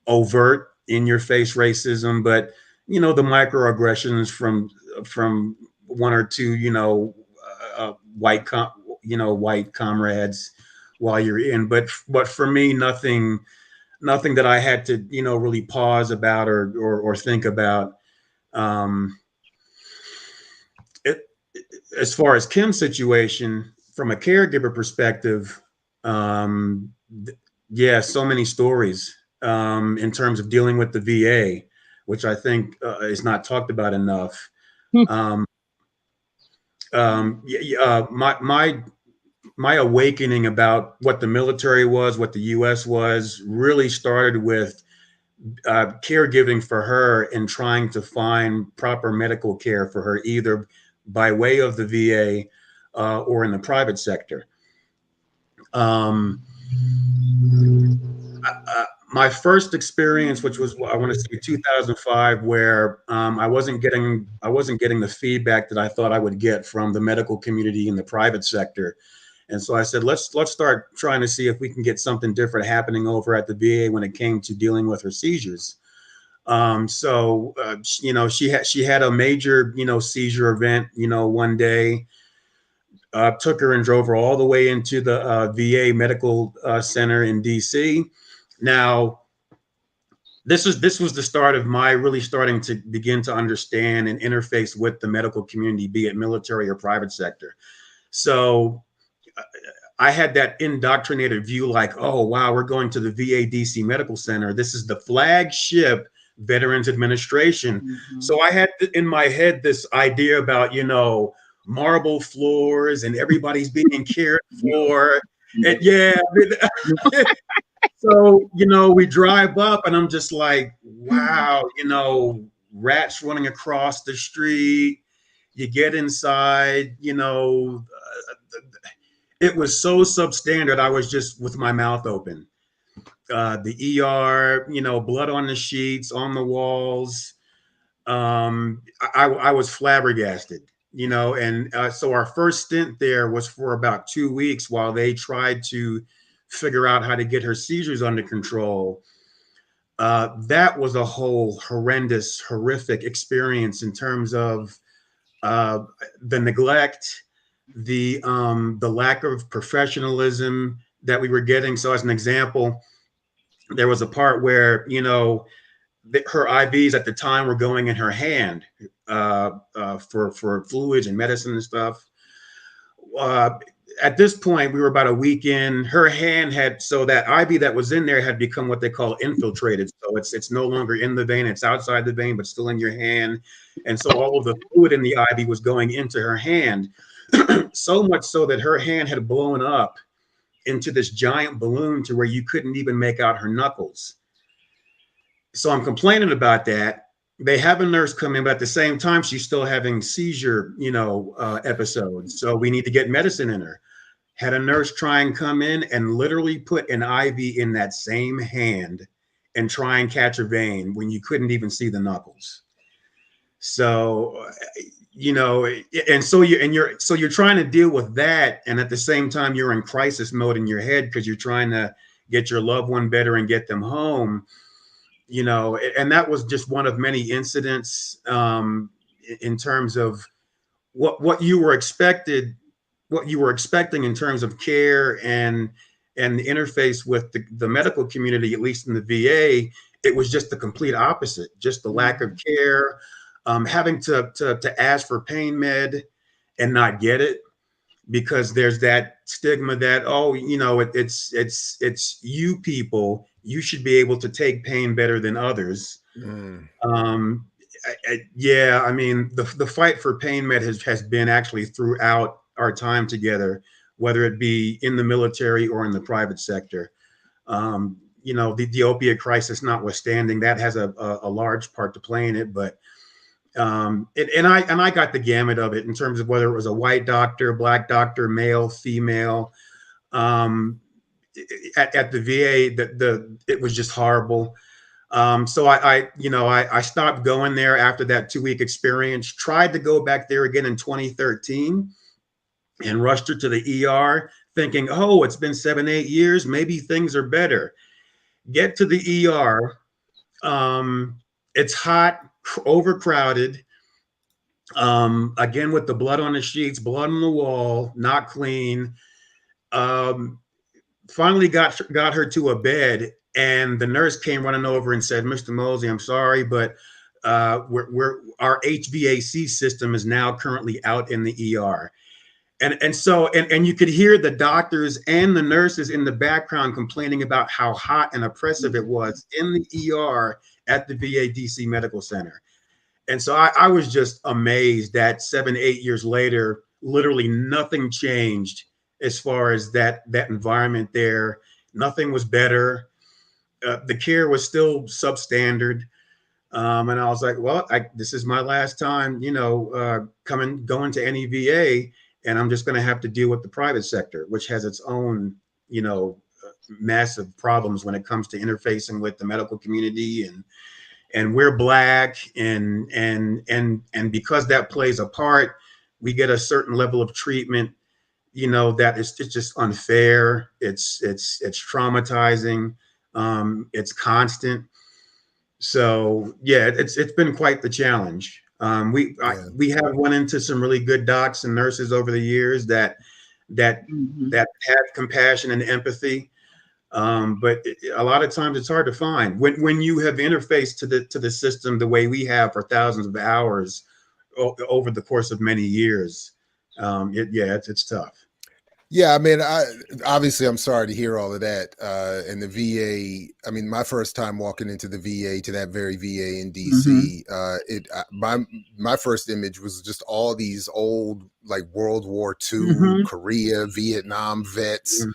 Speaker 3: overt in your face racism, but the microaggressions from one or two white comrades while you're in, but for me, nothing that I had to really pause about or think about. As far as Kim's situation, from a caregiver perspective, yeah, so many stories in terms of dealing with the VA, which I think is not talked about enough. My awakening about what the military was, what the U.S. was, really started with caregiving for her and trying to find proper medical care for her, either by way of the VA or in the private sector. My first experience, which was, I want to say 2005, where I wasn't getting the feedback that I thought I would get from the medical community in the private sector. And so I said, let's start trying to see if we can get something different happening over at the VA when it came to dealing with her seizures. She had a major, seizure event, one day. Took her and drove her all the way into the VA Medical Center in DC. Now, this was the start of my really starting to begin to understand and interface with the medical community, be it military or private sector. So I had that indoctrinated view, like, oh, wow, we're going to the VA DC Medical Center. This is the flagship Veterans Administration. Mm-hmm. So I had in my head this idea about, marble floors and everybody's being cared for. And yeah. So, we drive up and I'm just like, wow, rats running across the street. You get inside, it was so substandard. I was just with my mouth open. The ER, blood on the sheets, on the walls. I was flabbergasted, and so our first stint there was for about 2 weeks while they tried to figure out how to get her seizures under control. that was a whole horrific experience in terms of the neglect, the lack of professionalism that we were getting. So, as an example, there was a part where her IVs at the time were going in her hand for fluids and medicine and stuff. At this point, we were about a week in. Her hand so that IV that was in there had become what they call infiltrated. So it's no longer in the vein; it's outside the vein, but still in your hand. And so all of the fluid in the IV was going into her hand, so much so that her hand had blown up into this giant balloon to where you couldn't even make out her knuckles. So I'm complaining about that. They have a nurse come in, but at the same time, she's still having seizure, episodes. So we need to get medicine in her. Had a nurse try and come in and literally put an IV in that same hand and try and catch a vein when you couldn't even see the knuckles. So, and so you're trying to deal with that, and at the same time, you're in crisis mode in your head because you're trying to get your loved one better and get them home. And that was just one of many incidents in terms of what you were expecting in terms of care and the interface with the medical community, at least in the VA. It was just the complete opposite, just the lack of care, having to ask for pain med and not get it because there's that stigma that, it's you people, you should be able to take pain better than others. Yeah, I mean, the fight for pain med has been actually throughout our time together, whether it be in the military or in the private sector. The opiate crisis notwithstanding, that has a large part to play in it, but and I got the gamut of it in terms of whether it was a white doctor, black doctor, male, female. At the VA, it was just horrible. So I stopped going there after that 2-week experience. Tried to go back there again in 2013, and rushed her to the ER, thinking, "Oh, it's been 7-8 years, maybe things are better." Get to the ER. It's hot, overcrowded. Again, with the blood on the sheets, blood on the wall, not clean. Finally got her to a bed, and the nurse came running over and said, "Mr. Mosley, I'm sorry, but our HVAC system is now currently out in the ER." And you could hear the doctors and the nurses in the background complaining about how hot and oppressive it was in the ER at the VA DC Medical Center. And so I was just amazed that 7-8 years later, literally nothing changed as far as that environment there. Nothing was better. The care was still substandard. And I was like, well, this is my last time, going to any VA, and I'm just going to have to deal with the private sector, which has its own, massive problems when it comes to interfacing with the medical community, and we're Black, and because that plays a part, we get a certain level of treatment, that it's just unfair. It's traumatizing. It's constant. So yeah, it's been quite the challenge. We have run into some really good docs and nurses over the years that have compassion and empathy. But a lot of times it's hard to find when you have interfaced to the system the way we have for thousands of hours over the course of many years. It's tough.
Speaker 2: Yeah, I mean, obviously I'm sorry to hear all of that. And the VA, I mean, my first time walking into the VA, to that very VA in DC, my first image was just all these old, like, World War II, Korea, Vietnam vets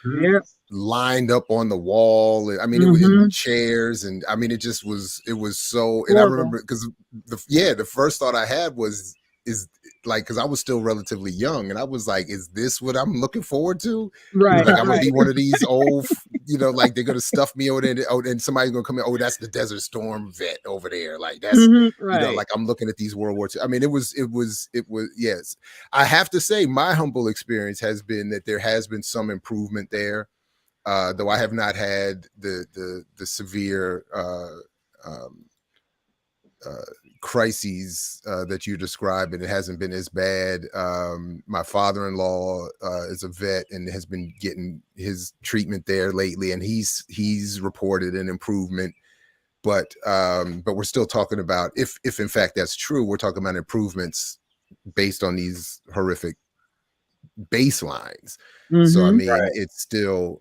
Speaker 2: lined up on the wall. I mean, it was in chairs, and I mean, it was so. And I remember because the first thought I had was, like, because I was still relatively young, and I was like, is this what I'm looking forward to?
Speaker 4: Right.
Speaker 2: Like, I'm gonna be one of these old, like, they're gonna stuff me over there, and somebody's gonna come in, oh, that's the Desert Storm vet over there. Like, that's like, I'm looking at these World War II. I mean, it was yes. I have to say, my humble experience has been that there has been some improvement there. Though I have not had the severe crises that you described, and it hasn't been as bad. My father-in-law is a vet and has been getting his treatment there lately, and he's reported an improvement. But we're still talking about, if in fact that's true, we're talking about improvements based on these horrific baselines. So I mean, it's still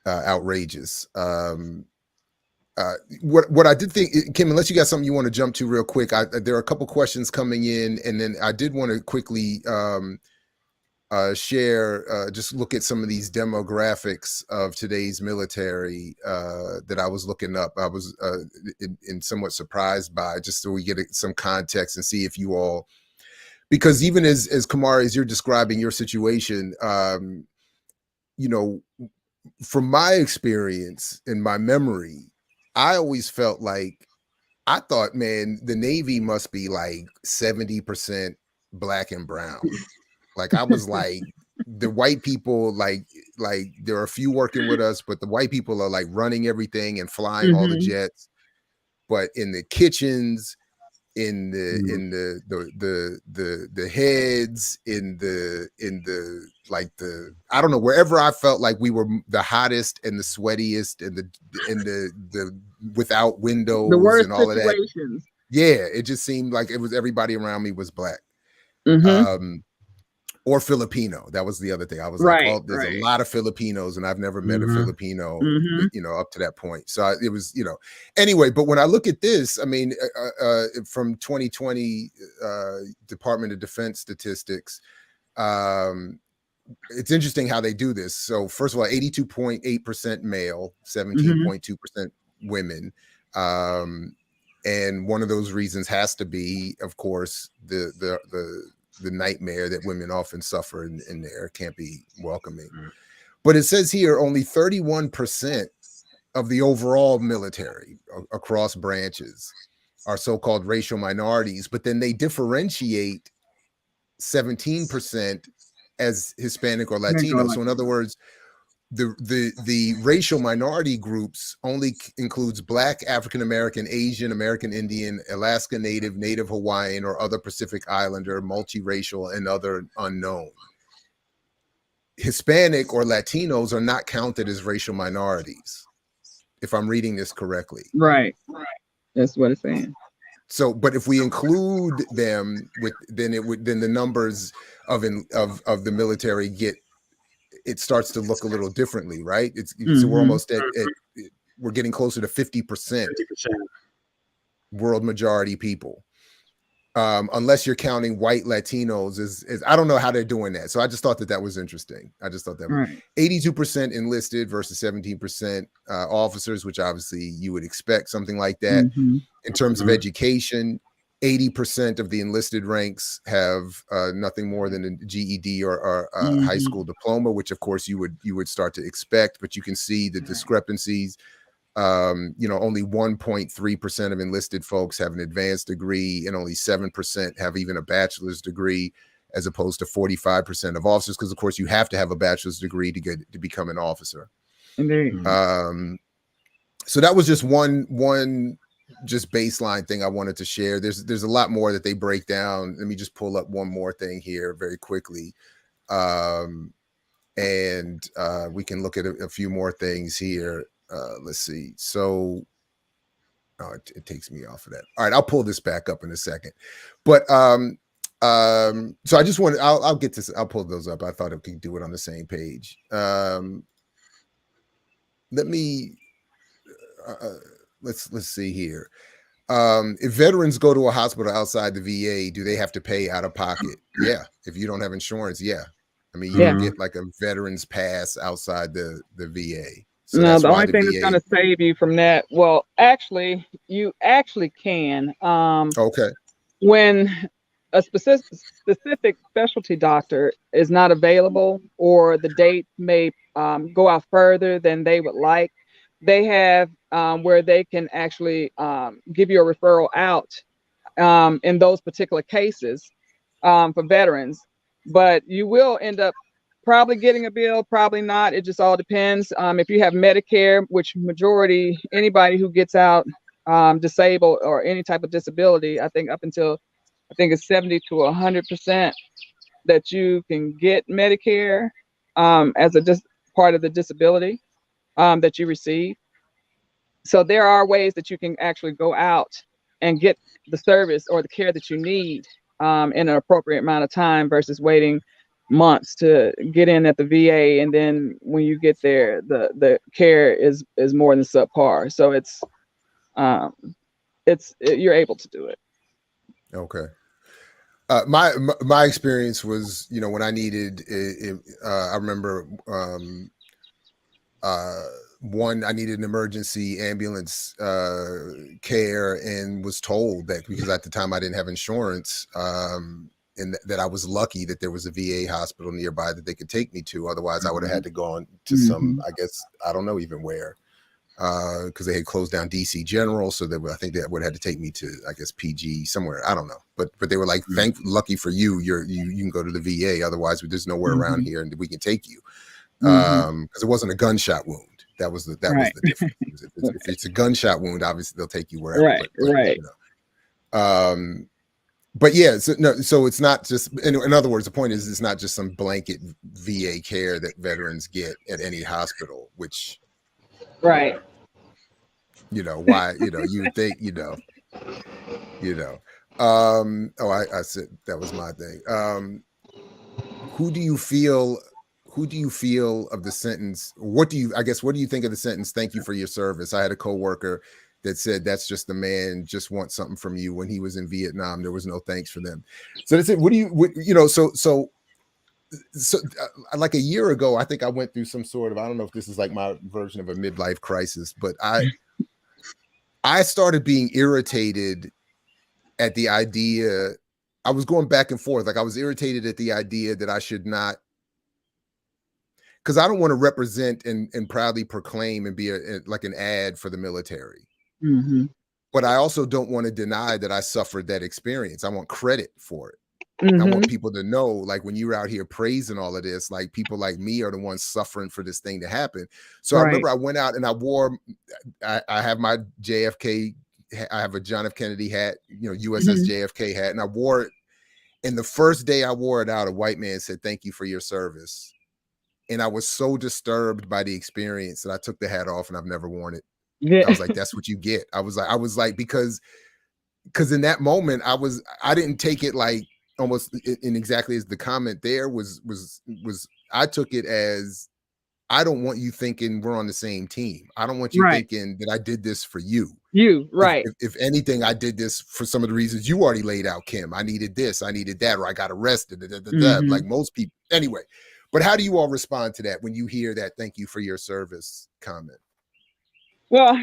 Speaker 2: outrageous. What I did think, Kim, unless you got something you want to jump to real quick, there are a couple questions coming in, and then I did want to quickly share, just look at some of these demographics of today's military that I was looking up. I was in somewhat surprised by, just so we get some context and see if you all, because even as Kamari, as you're describing your situation, you know, from my experience and my memory, I always felt like, I thought, man, the Navy must be like 70% black and brown. Like I was like, the white people, like there are a few working with us, but the white people are like running everything and flying all the jets. But in the kitchens, in the heads, in the like the, I don't know, wherever I felt like we were the hottest and the sweatiest and the without windows,
Speaker 4: the worst
Speaker 2: and all
Speaker 4: situations.
Speaker 2: of that. Yeah, it just seemed like it was, everybody around me was black. Or Filipino. That was the other thing. I was like, oh, there's a lot of Filipinos, and I've never met a Filipino, you know, up to that point. So it was, you know, anyway. But when I look at this, I mean, from 2020 Department of Defense statistics, it's interesting how they do this. So first of all, 82.8% male, 17.2% women. And one of those reasons has to be, of course, the nightmare that women often suffer in there, can't be welcoming. But it says here only 31% of the overall military across branches are so-called racial minorities, but then they differentiate 17% as Hispanic or Latino. So in other words, the racial minority groups only includes Black, African American, Asian, American Indian, Alaska Native, Native Hawaiian, or other Pacific Islander, multiracial, and other unknown. Hispanic or Latinos are not counted as racial minorities, if I'm reading this correctly.
Speaker 4: Right. That's what it's saying.
Speaker 2: So, but if we include them with, then the numbers of the military it starts to look a little differently, right? So we're almost at we're getting closer to 50% world majority people, unless you're counting white Latinos as I don't know how they're doing that. So I just thought that was interesting. I just thought that was 82% enlisted versus 17% officers, which obviously you would expect something like that. In terms of education, 80% of the enlisted ranks have nothing more than a GED or a high school diploma, which of course you would start to expect, but you can see the discrepancies. You know, only 1.3% of enlisted folks have an advanced degree, and only 7% have even a bachelor's degree, as opposed to 45% of officers, because of course you have to have a bachelor's degree to become an officer. So that was just one just baseline thing I wanted to share. There's a lot more that they break down. Let me just pull up one more thing here very quickly. And we can look at a few more things here. Let's see. So it takes me off of that. All right, I'll pull this back up in a second. But so I just wanted, I'll get this, I'll pull those up. I thought I could do it on the same page. Let me let's see here. If veterans go to a hospital outside the VA, do they have to pay out of pocket? Yeah. If you don't have insurance, yeah. I mean, you can get like a veterans pass outside the VA. So
Speaker 4: no, the only thing that's going to save you from that, well, actually, you actually can.
Speaker 2: Okay.
Speaker 4: When a specific specialty doctor is not available, or the date may go out further than they would like, they have where they can actually give you a referral out in those particular cases for veterans. But you will end up probably getting a bill, probably not. It just all depends. If you have Medicare, which majority, anybody who gets out disabled or any type of disability, I think up until, I think it's 70 to 100% that you can get Medicare as a part of the disability that you receive. So there are ways that you can actually go out and get the service or the care that you need in an appropriate amount of time versus waiting months to get in at the VA, and then when you get there, the care is more than subpar. So you're able to do it.
Speaker 2: Okay. My experience was, you know, when I needed, I remember I needed an emergency ambulance care, and was told that because at the time I didn't have insurance, and that I was lucky that there was a VA hospital nearby that they could take me to. Otherwise, I would have had to go on to some, I guess, I don't know even where, because they had closed down DC General. So I think they would have had to take me to, I guess, PG somewhere. I don't know. But they were like, lucky for you, you can go to the VA. Otherwise, there's nowhere around here and we can take you. Because it wasn't a gunshot wound. That was the difference. If it's a gunshot wound, obviously they'll take you wherever.
Speaker 4: Right.
Speaker 2: You know. But yeah, so it's not just, in other words, the point is it's not just some blanket VA care that veterans get at any hospital, which,
Speaker 4: right.
Speaker 2: You know, why, you know, you think, I said, that was my thing. Who do you feel of the sentence? What do you think of the sentence, "Thank you for your service"? I had a coworker that said that's just the man just wants something from you. When he was in Vietnam, there was no thanks for them. So that's it. So like a year ago, I think I went through some sort of, I don't know if this is like my version of a midlife crisis, but I started being irritated at the idea. I was going back and forth. Like I was irritated at the idea that I should not, because I don't want to represent and proudly proclaim and be like an ad for the military. But I also don't want to deny that I suffered that experience. I want credit for it. I want people to know, like, when you're out here praising all of this, like, people like me are the ones suffering for this thing to happen. So I remember I went out and I have my JFK, I have a John F. Kennedy hat, you know, USS JFK hat, and I wore it. And the first day I wore it out, a white man said, "Thank you for your service." And I was so disturbed by the experience that I took the hat off and I've never worn it. I was like, that's what you get. I was like, because in that moment I didn't take it like almost in exactly as the comment there was, I took it as, I don't want you thinking we're on the same team. I don't want you thinking that I did this for you. If anything, I did this for some of the reasons you already laid out, Kim. I needed this, I needed that, or I got arrested, like most people. Anyway, but how do you all respond to that when you hear that "thank you for your service" comment?
Speaker 4: Well,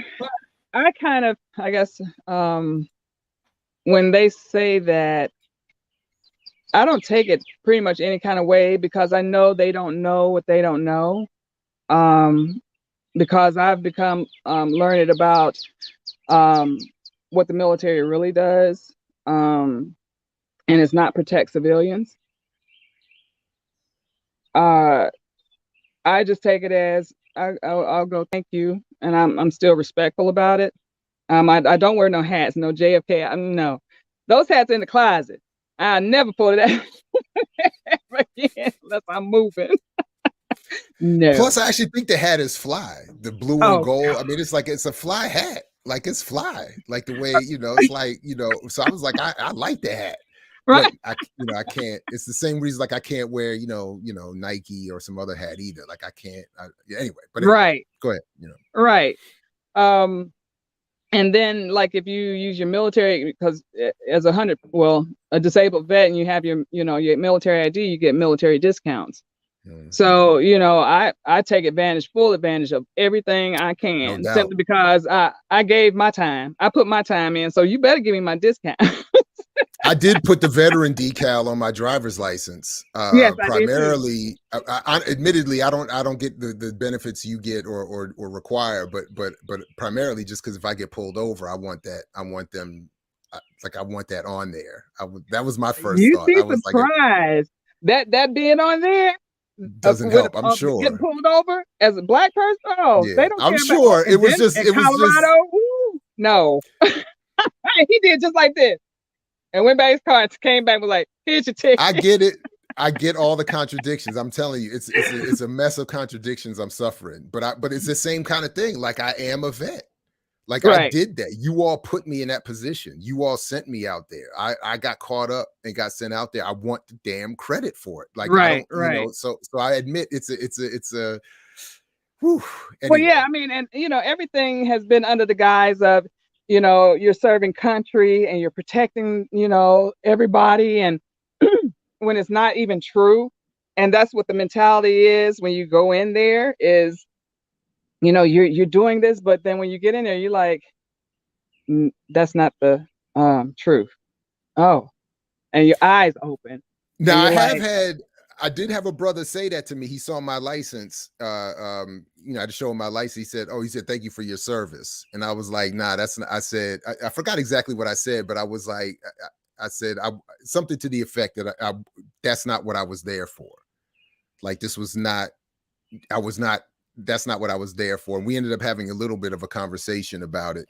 Speaker 4: I guess, when they say that, I don't take it pretty much any kind of way, because I know they don't know what they don't know. Because I've become learned about what the military really does, and it's not protect civilians. I just take it as I'll go thank you, and I'm still respectful about it. I don't wear no hats, no JFK. No, those hats in the closet. I never pull it out again unless I'm moving. No.
Speaker 2: Plus, I actually think the hat is fly. The blue and gold. I mean, it's a fly hat. Like, it's fly. Like the way, you know, it's like, you know. So I was like, I like the hat. Right. But I can't. It's the same reason, like, I can't wear, you know, Nike or some other hat either. Like, I can't. Anyway, but anyway, go ahead. You know.
Speaker 4: Right. And then, like, if you use your military, because as a disabled vet, and you have your military ID, you get military discounts. So, I take full advantage of everything I can, simply because I gave my time. I put my time in, so you better give me my discount.
Speaker 2: I did put the veteran decal on my driver's license.
Speaker 4: Yes,
Speaker 2: primarily. I admittedly, I don't get the benefits you get or require, but primarily just because if I get pulled over, I want that. I want them. I want that on there. That was my first thought.
Speaker 4: You'd be surprised that being on there.
Speaker 2: doesn't help. I'm
Speaker 4: getting
Speaker 2: sure.
Speaker 4: pulled over as a black person. Oh,
Speaker 2: Yeah,
Speaker 4: they don't
Speaker 2: I'm
Speaker 4: care about.
Speaker 2: sure
Speaker 4: And
Speaker 2: it was
Speaker 4: then
Speaker 2: just.
Speaker 4: in
Speaker 2: It was just.
Speaker 4: Colorado, woo, no, he did just like this, and went back to his car and came back and was like, "Here's your ticket."
Speaker 2: I get it. I get all the contradictions. I'm telling you, it's a mess of contradictions I'm suffering. But it's the same kind of thing. Like, I am a vet. Like, I
Speaker 4: Right.
Speaker 2: did that. You all put me in that position. You all sent me out there. I got caught up and got sent out there. I want the damn credit for it. Like, I
Speaker 4: Right,
Speaker 2: don't,
Speaker 4: right.
Speaker 2: so I admit it's a whew.
Speaker 4: Well,
Speaker 2: Anyway.
Speaker 4: yeah, I mean, and everything has been under the guise of, you're serving country and you're protecting, everybody, and when it's not even true. And that's what the mentality is when you go in there is, you're doing this, but then when you get in there, you're like, that's not the truth. Oh, and your eyes open.
Speaker 2: Now,
Speaker 4: And
Speaker 2: I did have a brother say that to me. He saw my license. I had to show him my license. He said, thank you for your service. And I was like, nah, that's not, I said, I forgot exactly what I said, but I was like, I said something to the effect that that's not what I was there for. Like, that's not what I was there for. And we ended up having a little bit of a conversation about it.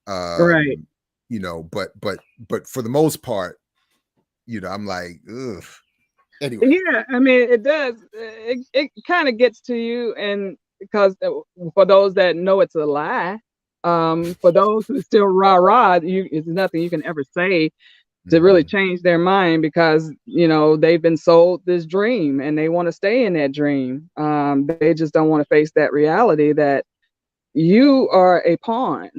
Speaker 4: right.
Speaker 2: But for the most part, I'm like, ugh. Anyway.
Speaker 4: Yeah, I mean, it does. It kind of gets to you, and because for those that know it's a lie, for those who still rah, it's nothing you can ever say to really change their mind, because they've been sold this dream and they want to stay in that dream. They just don't want to face that reality that you are a pawn.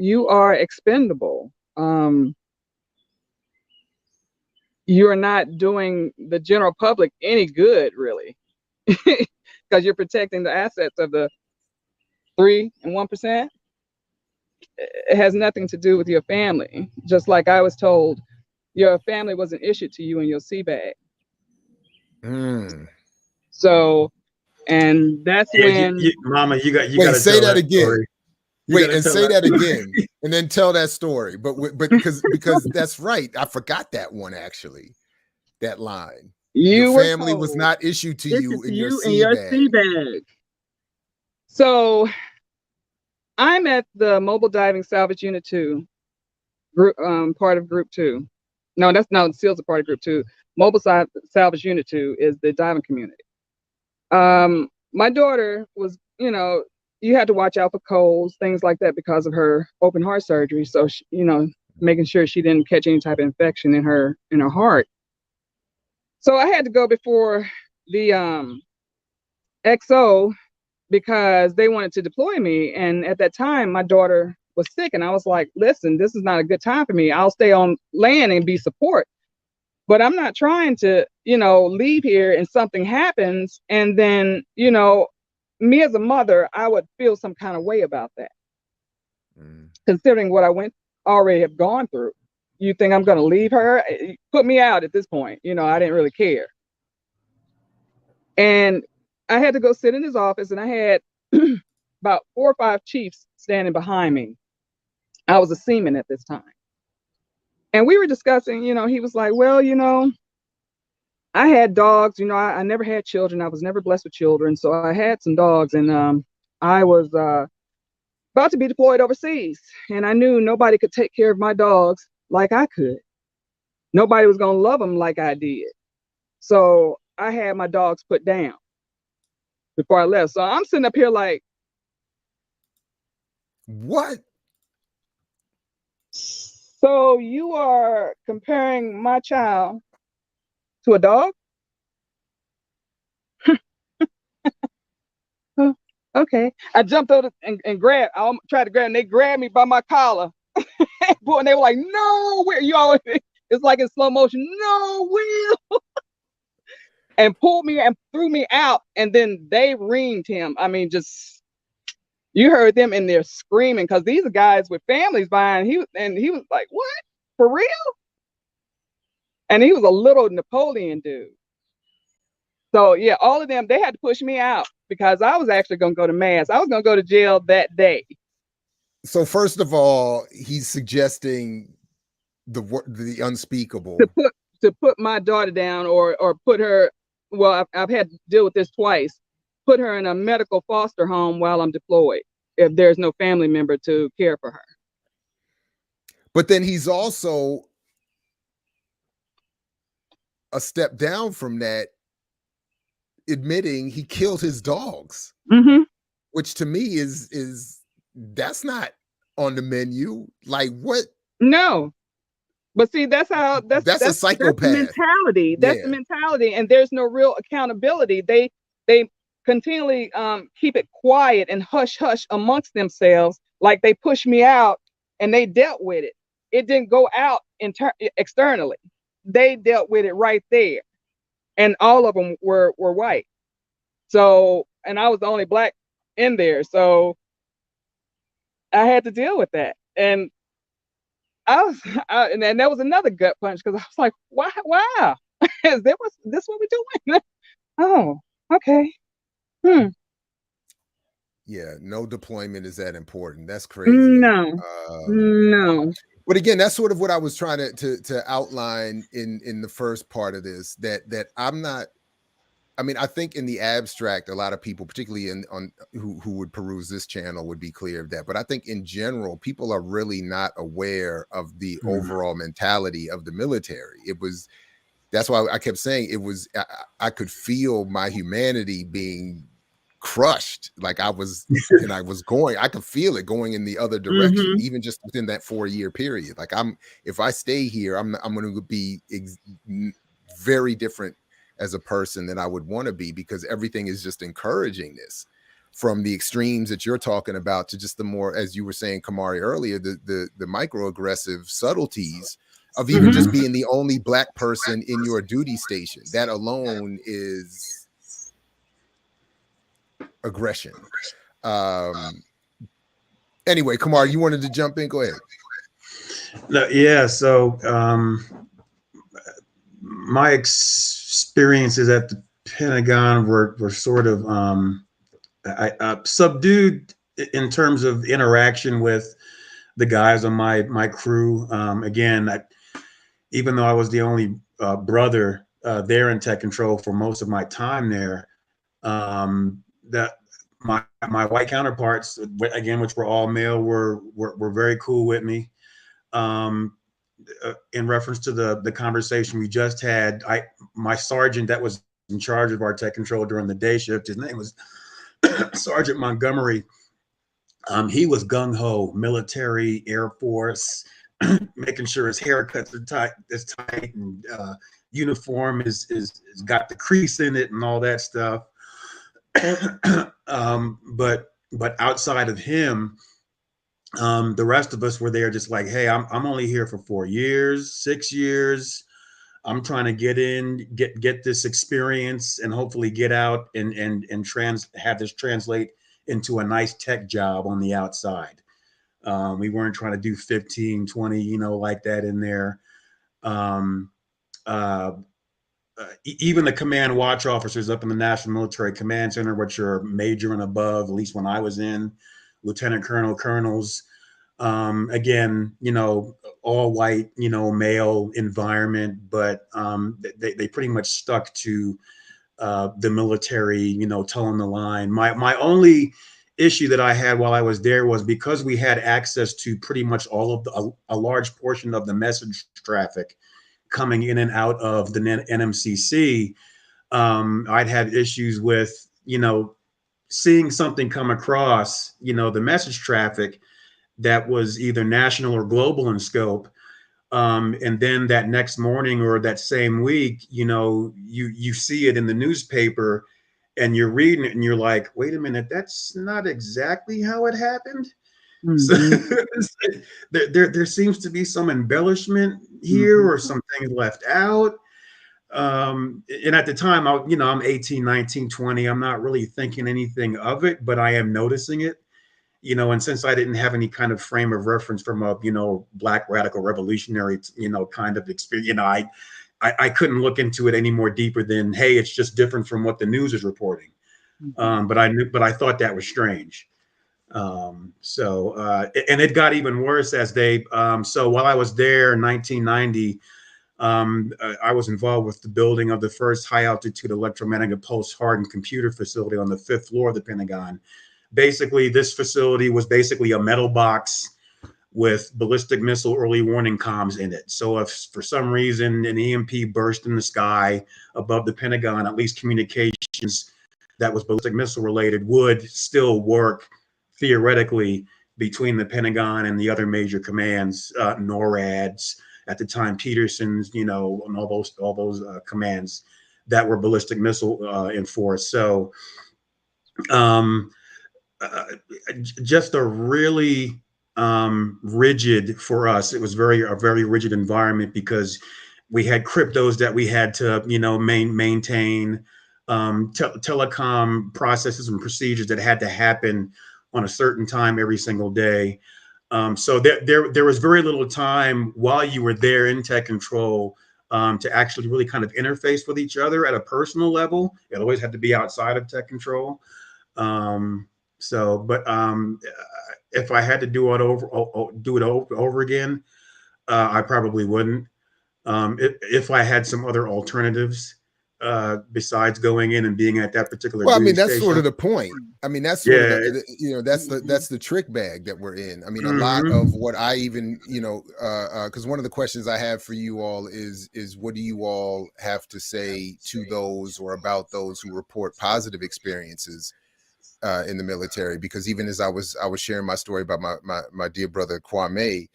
Speaker 4: You are expendable. You're not doing the general public any good, really, because you're protecting the assets of the 3% and 1%. It has nothing to do with your family. Just like I was told, your family was an issue to you in your sea bag. So, and that's when
Speaker 3: Mama, you got to
Speaker 2: say that again.
Speaker 3: Story.
Speaker 2: Wait, and say that again, and then tell that story. But because that's right, I forgot that one actually. That line. Your family was not issued to you in your sea bag.
Speaker 4: So, I'm at the Mobile Diving Salvage Unit 2 group, part of Group 2. No, SEALs are part of Group 2. Mobile Salvage Unit 2 is the diving community. My daughter was, you had to watch out for colds, things like that, because of her open heart surgery. So, making sure she didn't catch any type of infection in her heart. So I had to go before the XO because they wanted to deploy me. And at that time, my daughter was sick. And I was like, listen, this is not a good time for me. I'll stay on land and be support. But I'm not trying to, leave here and something happens. And then, me as a mother, I would feel some kind of way about that. Considering what I already have gone through. You think I'm going to leave her? Put me out at this point. I didn't really care. And I had to go sit in his office, and I had about 4 or 5 chiefs standing behind me. I was a seaman at this time. And we were discussing, he was like, well, I had dogs, I never had children. I was never blessed with children. So I had some dogs, and I was about to be deployed overseas. And I knew nobody could take care of my dogs like I could. Nobody was going to love them like I did. So I had my dogs put down before I left. So I'm sitting up here like,
Speaker 2: what?
Speaker 4: So you are comparing my child to a dog? Oh, okay. I jumped over and grabbed. I tried to grab, and they grabbed me by my collar. And they were like, no, where you always, it's like in slow motion, no, Will. And pulled me and threw me out. And then they reamed him. I mean, just, you heard them in there screaming, because these are guys with families behind. He was like, what? For real? And he was a little Napoleon dude. So yeah, all of them, they had to push me out because I was actually going to go to mass. I was going to go to jail that day.
Speaker 2: So first of all, he's suggesting the unspeakable
Speaker 4: to put my daughter down, or put her well, I've had to deal with this twice, put her in a medical foster home while I'm deployed if there's no family member to care for her.
Speaker 2: But then he's also a step down from that, admitting he killed his dogs, which to me is that's not on the menu. Like, what?
Speaker 4: No. But see, that's
Speaker 2: a psychopath.
Speaker 4: That's the mentality. That's the mentality, and there's no real accountability. They continually keep it quiet and hush hush amongst themselves, like they pushed me out and they dealt with it. It didn't go out externally. They dealt with it right there, and all of them were white. So, and I was the only black in there, so I had to deal with that. And and that was another gut punch, because I was like, wow, is this what we're doing? Oh, okay.
Speaker 2: Yeah, no deployment is that important. That's crazy.
Speaker 4: No.
Speaker 2: But again, that's sort of what I was trying to outline in the first part of this, that I'm not. I mean, I think in the abstract, a lot of people, particularly who would peruse this channel, would be clear of that. But I think in general, people are really not aware of the overall mentality of the military. That's why I kept saying I could feel my humanity being crushed. Like I could feel it going in the other direction, even just within that 4-year period. Like if I stay here, I'm going to be very different as a person than I would want to be, because everything is just encouraging this, from the extremes that you're talking about to just the more, as you were saying, Kamari, earlier, the microaggressive subtleties of even just being the only black person in your duty station. That alone is aggression. Anyway, Kamari, you wanted to jump in? Go ahead.
Speaker 3: No, yeah. So my experiences at the Pentagon were sort of subdued in terms of interaction with the guys on my crew. Again, even though I was the only brother there in tech control for most of my time there, that my white counterparts, again, which were all male, were very cool with me. In reference to the conversation we just had, my sergeant that was in charge of our tech control during the day shift, his name was Sergeant Montgomery. He was gung-ho, military, Air Force, making sure his haircuts are tight, and uniform is got the crease in it and all that stuff. But outside of him, the rest of us were there just like, hey, I'm only here for 4 years, 6 years. I'm trying to get this experience and hopefully get out and have this translate into a nice tech job on the outside. We weren't trying to do 15, 20, like that in there. Even the command watch officers up in the National Military Command Center, which are major and above, at least when I was in, lieutenant colonel, colonels, again, all white, male environment, but they pretty much stuck to the military, towing the line. My only issue that I had while I was there was because we had access to pretty much all of a large portion of the message traffic coming in and out of the NMCC, I'd have issues with, seeing something come across, the message traffic that was either national or global in scope. And then that next morning or that same week, you see it in the newspaper and you're reading it and you're like, wait a minute, that's not exactly how it happened. So there seems to be some embellishment here or some things left out. And at the time, I'm 18, 19, 20. I'm not really thinking anything of it, but I am noticing it, and since I didn't have any kind of frame of reference from a, Black radical revolutionary, kind of experience, I couldn't look into it any more deeper than, hey, it's just different from what the news is reporting. But I thought that was strange. And it got even worse as so while I was there in 1990, I was involved with the building of the first high altitude electromagnetic pulse hardened computer facility on the 5th floor of the Pentagon. Basically, this facility was basically a metal box with ballistic missile early warning comms in it. So if for some reason an EMP burst in the sky above the Pentagon, at least communications that was ballistic missile related would still work theoretically between the Pentagon and the other major commands, NORADs at the time, Peterson's, and all those commands that were ballistic missile enforced. So just a really rigid for us. It was a very rigid environment because we had cryptos that we had to, maintain, telecom processes and procedures that had to happen on a certain time every single day. So there was very little time while you were there in tech control to actually really kind of interface with each other at a personal level. It always had to be outside of tech control. If I had to do it over again, I probably wouldn't. If I had some other alternatives besides going in and being at that particular.
Speaker 2: Well, I mean, that's
Speaker 3: station.
Speaker 2: sort of the point. I mean, that's sort of that's the trick bag that we're in. I mean, a lot of what I even, because one of the questions I have for you all is what do you all have to say to those or about those who report positive experiences in the military? Because even as I was sharing my story about my dear brother Kwame,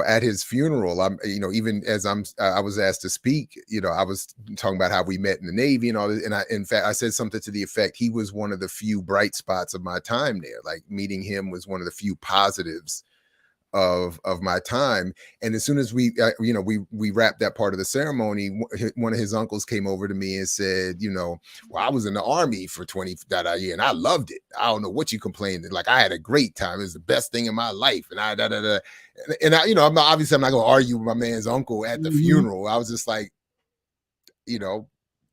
Speaker 2: at his funeral, even as I was asked to speak, I was talking about how we met in the Navy and all this. And in fact, I said something to the effect, he was one of the few bright spots of my time there. Like meeting him was one of the few positives of my time. And as soon as we wrapped that part of the ceremony, one of his uncles came over to me and said, well, I was in the Army for 20 that year and I loved it. I don't know what you complained. Like I had a great time. It was the best thing in my life. And I'm not going to argue with my man's uncle at the funeral. I was just like,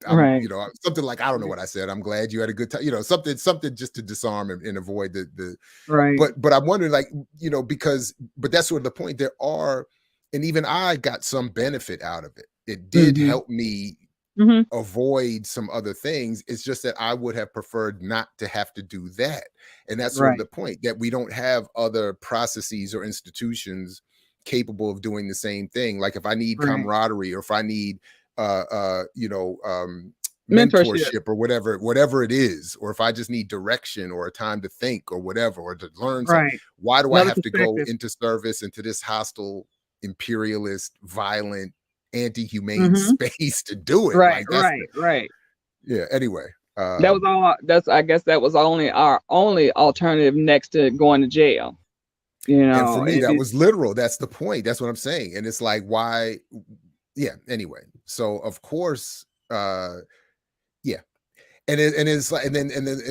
Speaker 2: something like, I don't know what I said. I'm glad you had a good time, something just to disarm and avoid the
Speaker 4: right.
Speaker 2: But I'm wondering, but that's sort of the point. There are, and even I got some benefit out of it. It did help me avoid some other things. It's just that I would have preferred not to have to do that. And that's sort of the point, that we don't have other processes or institutions capable of doing the same thing. Like if I need camaraderie or if I need mentorship or whatever it is, or if I just need direction or a time to think or whatever, or to learn something, why do I have to go into service into this hostile, imperialist, violent, anti-humane space to do it?
Speaker 4: Right.
Speaker 2: Yeah. Anyway,
Speaker 4: that was all. I guess that was our only alternative next to going to jail.
Speaker 2: And for me, that was literal. That's the point. That's what I'm saying. And it's like, why? Yeah. Anyway, so of course, yeah. And it's like, and then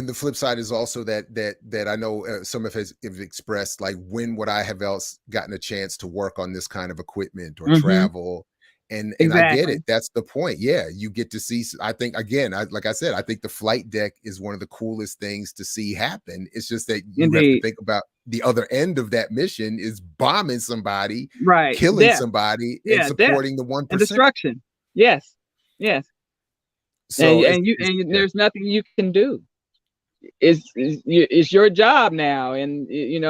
Speaker 2: the flip side is also that I know some of have expressed, like, when would I have else gotten a chance to work on this kind of equipment or travel? And I get it. That's the point. Yeah, you get to see. I think, again, like I said, I think the flight deck is one of the coolest things to see happen. It's just that you have to think about the other end of that mission is bombing somebody, killing somebody, and supporting the 1%.
Speaker 4: And destruction. Yes. So and there's nothing you can do. It's your job now, and it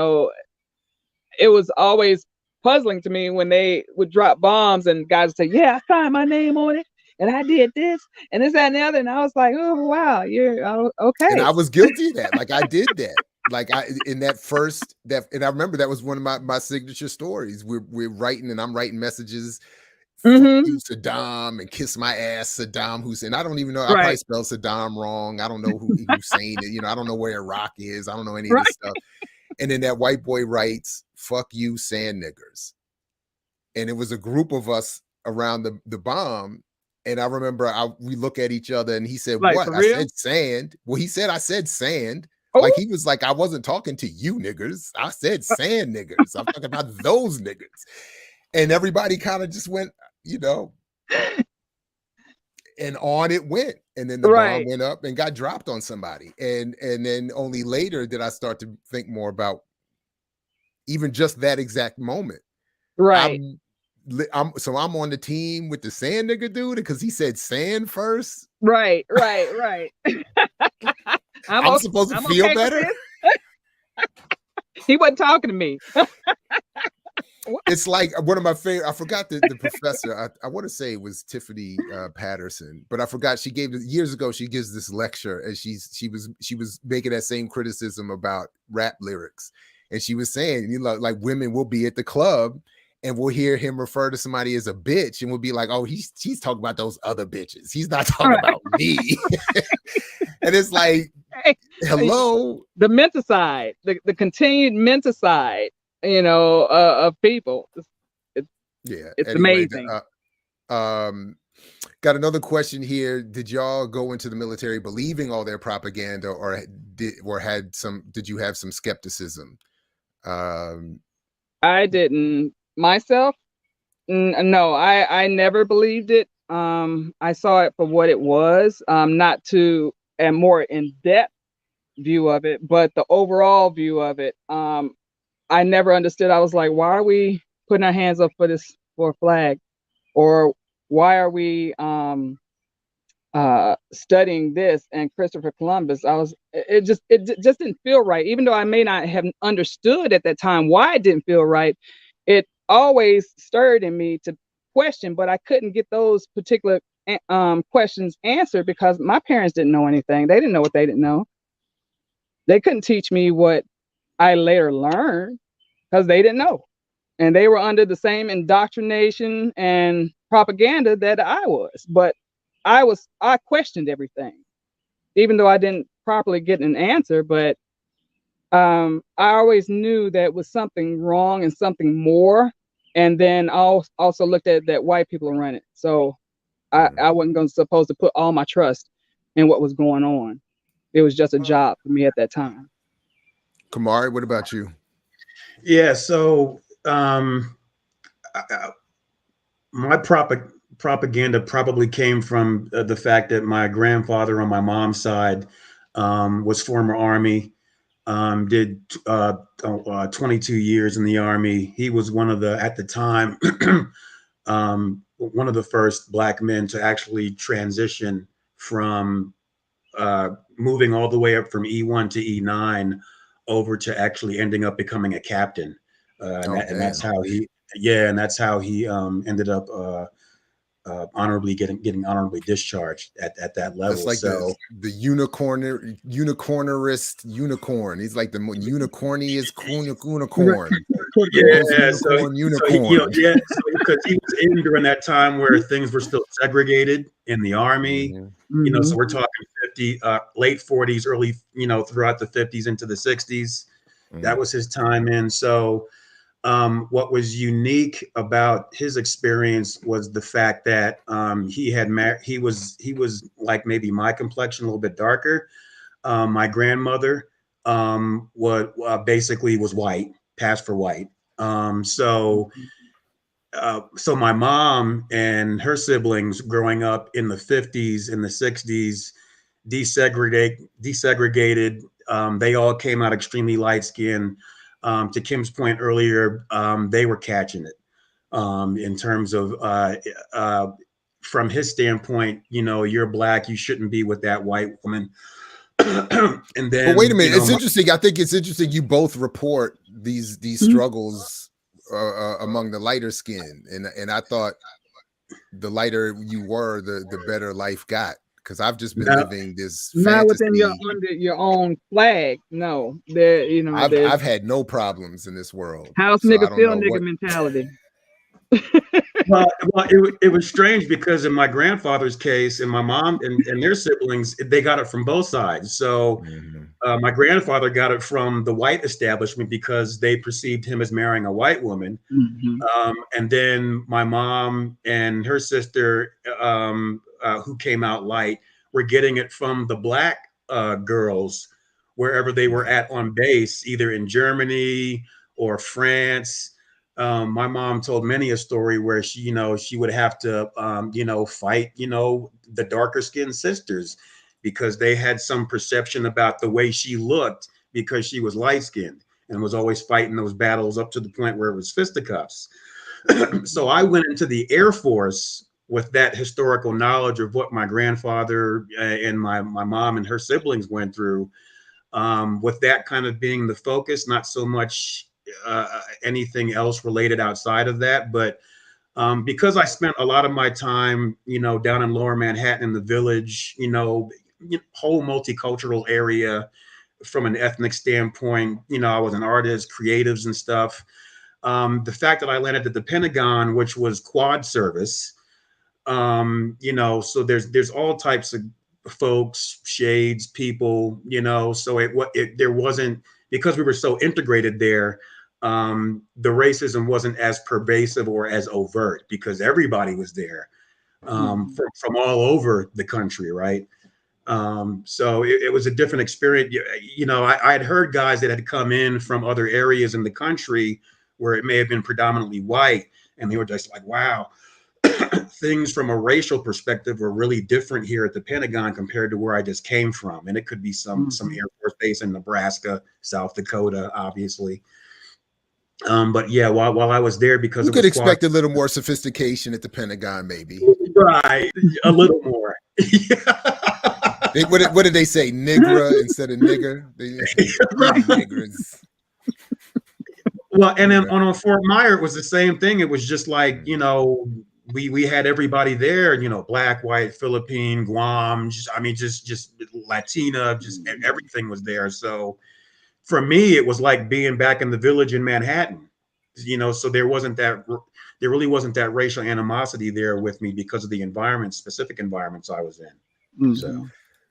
Speaker 4: was always puzzling to me when they would drop bombs and guys would say, "Yeah, I signed my name on it, and I did this, and this, that, and the other," and I was like, "Oh wow, you're okay."
Speaker 2: And I was guilty of that. Like I did that. Like and I remember that was one of my signature stories. We're writing, and I'm writing messages. Fuck you, Saddam, and kiss my ass, Saddam Hussein. I don't even know. I probably spelled Saddam wrong. I don't know who Hussein is. I don't know where Iraq is. I don't know any of this stuff. And then that white boy writes, "Fuck you, sand niggers." And it was a group of us around the bomb. And I remember we look at each other, and he said,
Speaker 4: like,
Speaker 2: "What?" I said, "Sand." Well, he said, "I said sand." Like he was like, "I wasn't talking to you niggers. I said sand niggers. I'm talking about those niggers." And everybody kind of just went, and on it went. And then the bomb went up and got dropped on somebody. And then only later did I start to think more about even just that exact moment. I'm on the team with the sand nigga dude because he said sand first.
Speaker 4: Right.
Speaker 2: I'm supposed to feel
Speaker 4: okay
Speaker 2: better.
Speaker 4: He wasn't talking to me.
Speaker 2: It's like one of my favorite. I forgot the professor. I want to say it was Tiffany Patterson, but I forgot. She gave years ago. She gives this lecture, and she was making that same criticism about rap lyrics, and she was saying, like women will be at the club, and we'll hear him refer to somebody as a bitch, and we'll be like, oh, he's talking about those other bitches. He's not talking about me. And it's like, hello,
Speaker 4: the menticide, the continued menticide. Of people. It's
Speaker 2: anyway,
Speaker 4: amazing.
Speaker 2: Got another question here. Did y'all go into the military believing all their propaganda, or did you have some skepticism?
Speaker 4: I didn't myself. No, I never believed it. I saw it for what it was, not to a more in-depth view of it, but the overall view of it. I never understood. I was like, why are we putting our hands up for a flag? Or why are we studying this and Christopher Columbus? It just didn't feel right. Even though I may not have understood at that time why it didn't feel right, it always stirred in me to question, but I couldn't get those particular questions answered because my parents didn't know anything. They didn't know what they didn't know. They couldn't teach me what I later learned because they didn't know. And they were under the same indoctrination and propaganda that I was. But I questioned everything, even though I didn't properly get an answer. But I always knew that it was something wrong and something more. And then I also looked at that white people run it. So I wasn't supposed to put all my trust in what was going on. It was just a job for me at that time.
Speaker 2: Kamari, what about you?
Speaker 3: Yeah, so my propaganda probably came from the fact that my grandfather on my mom's side was former Army, did 22 years in the Army. He was one of the, at the time, one of the first Black men to actually transition from moving all the way up from E1 to E9 over to actually ending up becoming a captain. And that's how he, and that's how he ended up honorably getting honorably discharged at that level.
Speaker 2: That's like
Speaker 3: so
Speaker 2: the unicornerist unicorn. He's like the unicorniest unicorn.
Speaker 3: Unicorn. Because he was in during that time where things were still segregated in the Army. Mm-hmm. So we're talking late 40s, early, throughout the 50s into the 60s. Mm-hmm. That was his time in. So what was unique about his experience was the fact that he was like maybe my complexion, a little bit darker. My grandmother basically was white, passed for white. So my mom and her siblings growing up in the 50s and the 60s, desegregated. They all came out extremely light skinned. To Kim's point earlier, they were catching it in terms of from his standpoint, you're Black, you shouldn't be with that white woman. And then,
Speaker 2: but wait a minute, it's interesting. I think it's interesting you both report these struggles among the lighter skin, and I thought the lighter you were, the better life got. Because I've just been living this fantasy.
Speaker 4: Not within under your own flag. No,
Speaker 2: I've had no problems in this world.
Speaker 4: House nigga feel nigga mentality.
Speaker 3: Well, it was strange because in my grandfather's case, and my mom and their siblings, they got it from both sides. So my grandfather got it from the white establishment because they perceived him as marrying a white woman. Mm-hmm. And then my mom and her sister, who came out light, were getting it from the Black girls wherever they were at on base, either in Germany or France. My mom told many a story where she would have to, fight, the darker skinned sisters because they had some perception about the way she looked because she was light skinned, and was always fighting those battles up to the point where it was fisticuffs. So I went into the Air Force with that historical knowledge of what my grandfather and my mom and her siblings went through, with that kind of being the focus, not so much anything else related outside of that. But because I spent a lot of my time, down in Lower Manhattan in the Village, whole multicultural area from an ethnic standpoint, I was an artist, creatives and stuff. The fact that I landed at the Pentagon, which was quad service, so there's all types of folks, shades, people, so there wasn't, because we were so integrated there, the racism wasn't as pervasive or as overt because everybody was there, from all over the country, right? So it was a different experience. I had heard guys that had come in from other areas in the country where it may have been predominantly white, and they were just like, wow, things from a racial perspective were really different here at the Pentagon compared to where I just came from. And it could be some Air Force base in Nebraska, South Dakota, obviously. But yeah, while I was there, because
Speaker 2: you could expect a little more sophistication at the Pentagon, maybe.
Speaker 3: Right, a little more.
Speaker 2: What did they say? Nigger instead of nigger? They say niggers.
Speaker 3: Well, and then on Fort Myer, it was the same thing. It was just like, we had everybody there, black, white, Philippine, Guam, just Latina, just everything was there. So for me, it was like being back in the Village in Manhattan, so there really wasn't that racial animosity there with me because of the specific environments I was in. So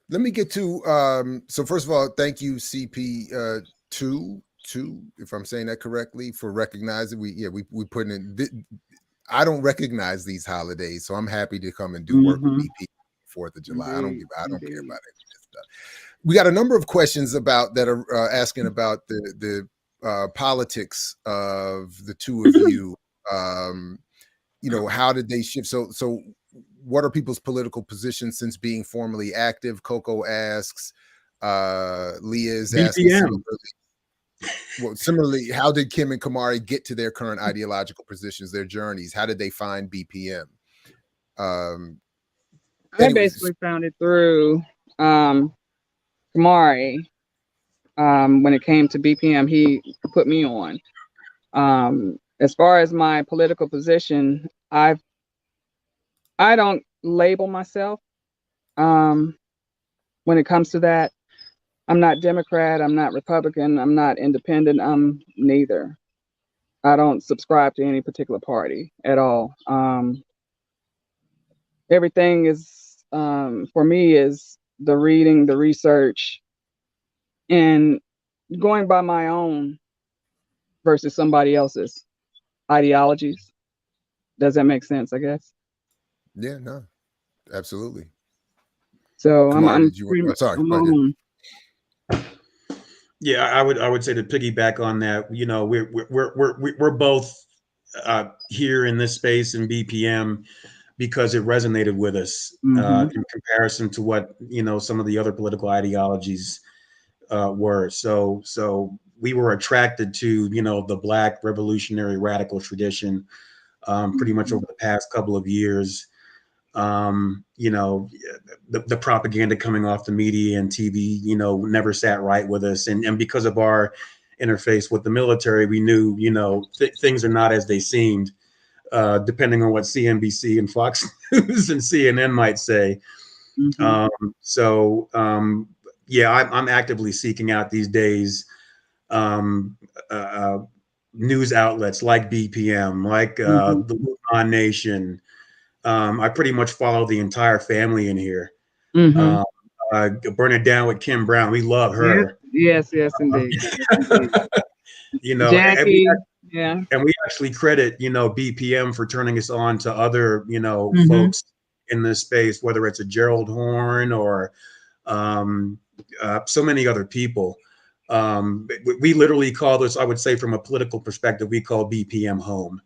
Speaker 2: let me get to, so first of all, thank you, CP2, if I'm saying that correctly, for recognizing we put in. I don't recognize these holidays, so I'm happy to come and do work with BP 4th of July. I don't care about any of this stuff. We got a number of questions that are asking about the politics of the two of you. How did they shift? So what are people's political positions since being formally active? Coco asks. Leah is asking. Similarly, how did Kim and Kamari get to their current ideological positions, their journeys? How did they find BPM?
Speaker 4: I basically found it through Kamari. When it came to BPM, he put me on. As far as my political position, I don't label myself when it comes to that. I'm not Democrat, I'm not Republican, I'm not independent, I'm neither. I don't subscribe to any particular party at all. Everything is, for me, is the reading, the research, and going by my own versus somebody else's ideologies. Does that make sense, I guess?
Speaker 2: Yeah, no, absolutely.
Speaker 4: So
Speaker 2: Kamari, sorry, go ahead.
Speaker 3: Yeah, I would say to piggyback on that, we're both here in this space in BPM because it resonated with us in comparison to what some of the other political ideologies were. So we were attracted to the Black revolutionary radical tradition pretty much over the past couple of years. The propaganda coming off the media and TV, never sat right with us. And because of our interface with the military, we knew, things are not as they seemed, depending on what CNBC and Fox News and CNN might say. I'm actively seeking out these days news outlets like BPM, like the Wuhan Nation. I pretty much follow the entire family in here. Burn It Down with Kim Brown. We love her.
Speaker 4: Yes, indeed.
Speaker 3: Jackie,
Speaker 4: and
Speaker 3: we actually credit, BPM for turning us on to other, folks in this space, whether it's a Gerald Horn or so many other people. We literally call this, I would say, from a political perspective, we call BPM home.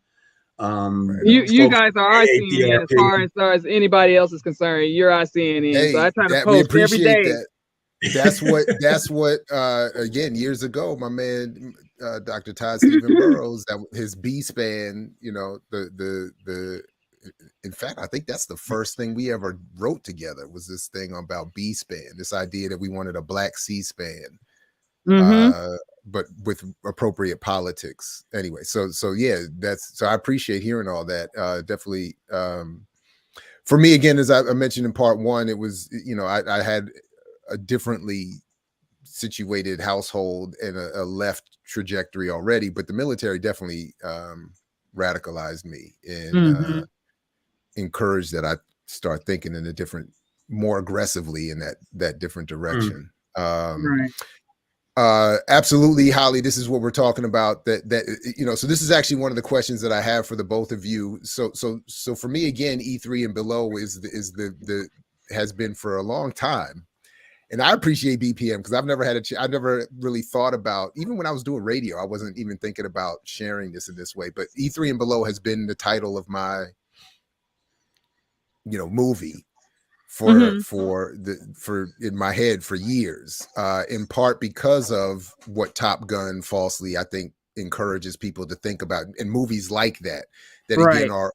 Speaker 4: You guys are our CNN as far as anybody else is concerned. You're our CNN.
Speaker 2: Hey,
Speaker 4: so I try to post every day.
Speaker 2: That's what again, years ago, my man Dr. Todd Stephen Burrows, that his B span, you know, the in fact, I think that's the first thing we ever wrote together was this thing about B span, this idea that we wanted a black C span, but with appropriate politics. Anyway, so yeah, so I appreciate hearing all that. Definitely, for me, again, as I mentioned in part one, it was, you know, I had a differently situated household and a left trajectory already, but the military definitely radicalized me and encouraged that I start thinking in a different, more aggressively in that different direction. Absolutely, Holly, this is what we're talking about, that you know, so this is actually one of the questions that I have for the both of you. So for me, again, E3 and below has been for a long time. And I appreciate BPM because I've never I've never really thought about, even when I was doing radio, I wasn't even thinking about sharing this in this way, but E3 and below has been the title of my, you know, movie for in my head for years, in part because of what Top Gun falsely, I think, encourages people to think about, and movies like that again are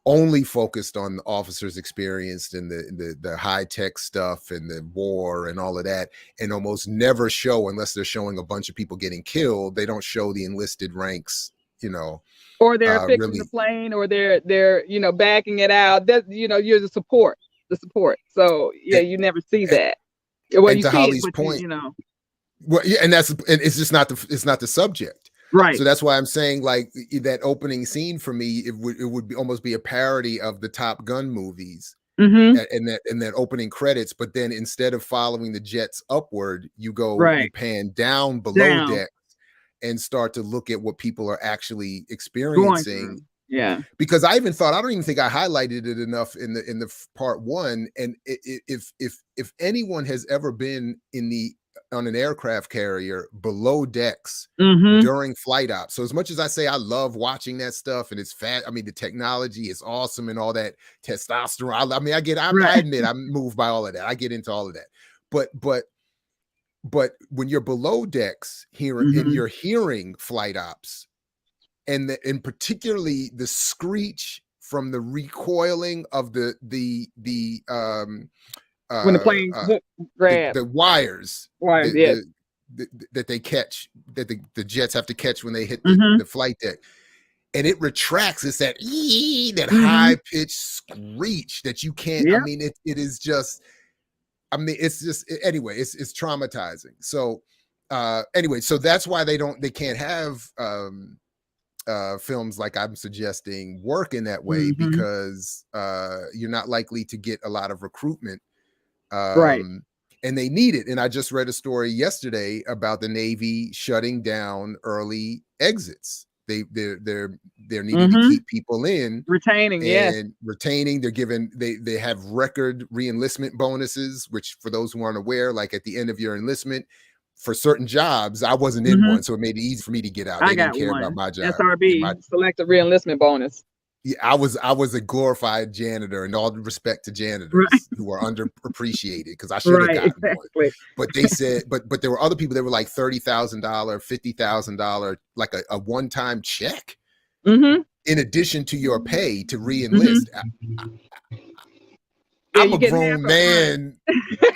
Speaker 2: only focused on the officers' experience and the high tech stuff and the war and all of that, and almost never show, unless they're showing a bunch of people getting killed, they don't show the enlisted ranks, you know,
Speaker 4: or they're fixing the plane, or they're you know, backing it out. That, you know, you're the support. So yeah, you never see that. Well, you see Holly's point, you know.
Speaker 2: Well, yeah, and it's just not the subject.
Speaker 4: Right.
Speaker 2: So that's why I'm saying, like, that opening scene for me, it would almost be a parody of the Top Gun movies, and that opening credits. But then instead of following the jets upward, you pan down below deck and start to look at what people are actually experiencing.
Speaker 4: Yeah.
Speaker 2: Because I don't even think I highlighted it enough in the part one. And if anyone has ever been on an aircraft carrier below decks during flight ops. So as much as I say I love watching that stuff and it's fat, I mean, the technology is awesome and all that testosterone. I admit I'm moved by all of that. I get into all of that. But when you're below decks here and you're hearing flight ops, and particularly the screech from the recoiling of the
Speaker 4: when the planes grab
Speaker 2: the wires, that they catch, that the jets have to catch when they hit the flight deck, and it retracts. It's that high pitched screech that you can't. I mean, it is just. I mean, it's just anyway. It's traumatizing. So anyway, so that's why they can't have films like I'm suggesting work in that way, because you're not likely to get a lot of recruitment. And they need it. And I just read a story yesterday about the Navy shutting down early exits. They're needing to keep people in,
Speaker 4: retaining.
Speaker 2: They're given, they have record re-enlistment bonuses, which, for those who aren't aware, like at the end of your enlistment for certain jobs, I wasn't in one, so it made it easy for me to get out. They didn't care about my job.
Speaker 4: SRB, selective re-enlistment bonus.
Speaker 2: Yeah, I was a glorified janitor, and all respect to janitors who are underappreciated, because I should have gotten one. But they said, but there were other people that were like $30,000, $50,000, like a one-time check in addition to your pay to re-enlist. I'm a grown man.